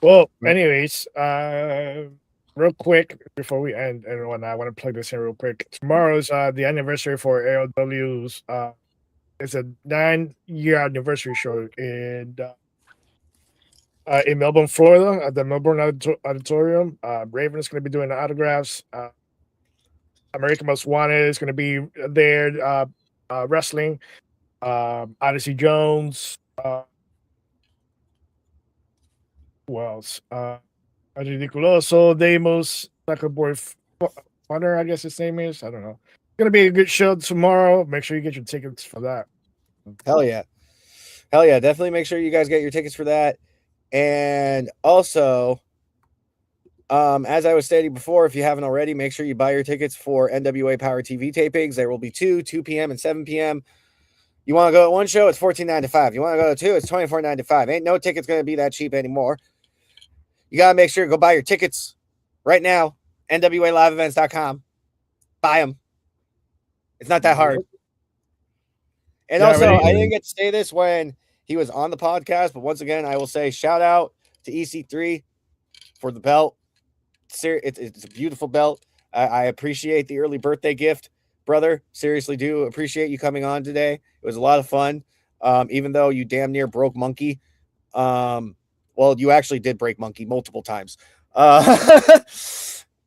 Well, anyways, real quick before we end, everyone, I want to plug this in real quick. Tomorrow's the anniversary for AOW's. It's a 9-year anniversary show in Melbourne, Florida, at the Melbourne Auditorium. Raven is going to be doing the autographs. American Most Wanted is going to be there wrestling. Odyssey Jones. Who else? Ridiculoso, Deimos, Sucker Boy Funner, I guess his name is. I don't know. It's going to be a good show tomorrow. Make sure you get your tickets for that. Hell yeah. Definitely make sure you guys get your tickets for that. And also, as I was stating before, if you haven't already, make sure you buy your tickets for NWA Power TV tapings. There will be 2 p.m. and 7 p.m. You want to go to one show, it's $14.95. You want to go to 2, it's $24.95. Ain't no ticket's going to be that cheap anymore. You got to make sure to go buy your tickets right now. NWALiveEvents.com. Buy them. It's not that hard. And also, I didn't get to say this when he was on the podcast, but once again, I will say shout out to EC3 for the belt. It's a beautiful belt. I appreciate the early birthday gift, brother. Seriously do appreciate you coming on today. It was a lot of fun. Even though you damn near broke Monkey. Well, you actually did break Monkey multiple times.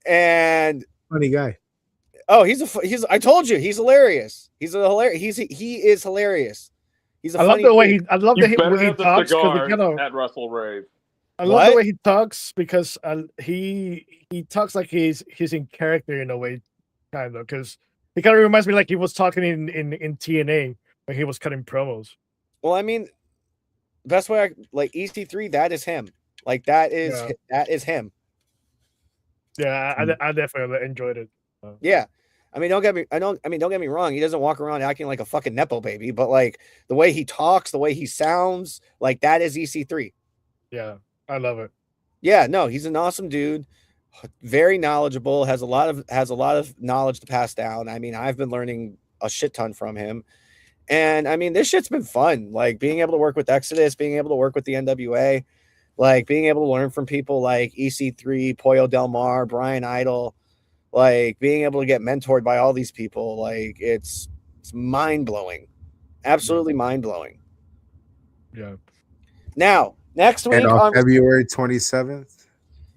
And funny guy. Oh, I told you, he's hilarious. He is hilarious. I love the way he talks at Russell Rave. I love the way he talks because he talks like he's in character in a way, kind of, because he kind of reminds me like he was talking in TNA when he was cutting promos. Well, I mean, best way like EC3, that is him. Like that is him. Yeah, I definitely enjoyed it. Yeah. I mean, don't get me wrong. He doesn't walk around acting like a fucking Nepo baby, but like the way he talks, the way he sounds, like that is EC3. Yeah, I love it. Yeah, no, he's an awesome dude. Very knowledgeable, has a lot of knowledge to pass down. I mean, I've been learning a shit ton from him. And I mean, this shit's been fun. Like being able to work with Exodus, being able to work with the NWA, like being able to learn from people like EC3, Pollo Del Mar, Brian Idol, like being able to get mentored by all these people. Like it's mind blowing, absolutely mind blowing. Yeah. Now, next week on February 27th.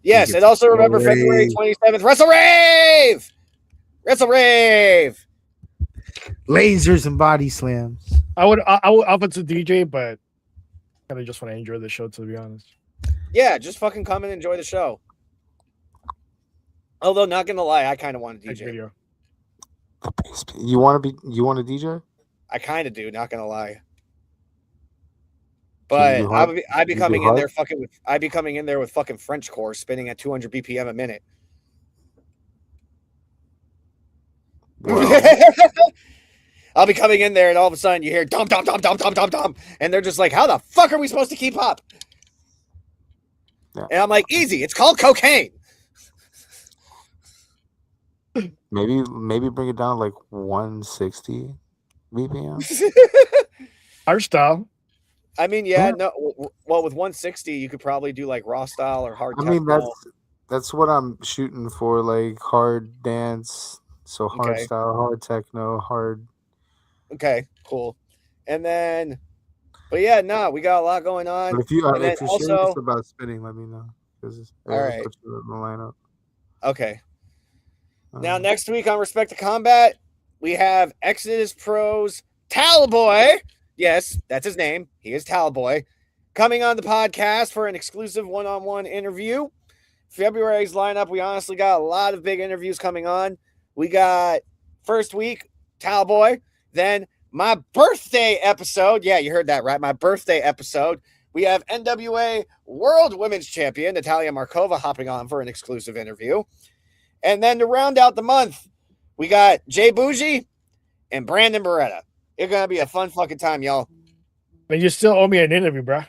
Yes, and also remember February 27th, Wrestle Rave! Wrestle Rave! Lasers and body slams. I would offer to DJ, but I kind of just want to enjoy the show, to be honest. Yeah, just fucking come and enjoy the show. Although, not gonna lie, I kind of want to DJ. Video. You want to DJ? I kind of do, not gonna lie. But I'd be coming in there I'd be coming in there with fucking French core spinning at 200 BPM a minute. I'll be coming in there and all of a sudden you hear dum dum dum dum dum dum dum, and they're just like, how the fuck are we supposed to keep up? Yeah. And I'm like, easy, it's called cocaine. Maybe bring it down like 160 BPM. Our style. I mean, yeah, no. Well, with 160, you could probably do like raw style or hard. I mean, that's what I'm shooting for, like hard dance, so hard style, hard techno, hard. Okay, cool. And then, but yeah, no, we got a lot going on. But if you're serious about spinning, let me know. All right. Put you in the lineup. Okay. Now, next week on Respect to Combat, we have Exodus Pro's Talboy. Yes, that's his name. He is Talboy. Coming on the podcast for an exclusive one-on-one interview. February's lineup, we honestly got a lot of big interviews coming on. We got first week, Talboy. Then my birthday episode. Yeah, you heard that right. My birthday episode. We have NWA World Women's Champion, Natalia Markova, hopping on for an exclusive interview. And then to round out the month, we got Jay Bougie and Brandon Beretta. It's going to be a fun fucking time, y'all. But you still owe me an interview, bro.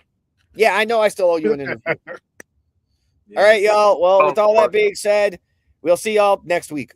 Yeah, I know I still owe you an interview. All right, y'all. Well, with all that being said, we'll see y'all next week.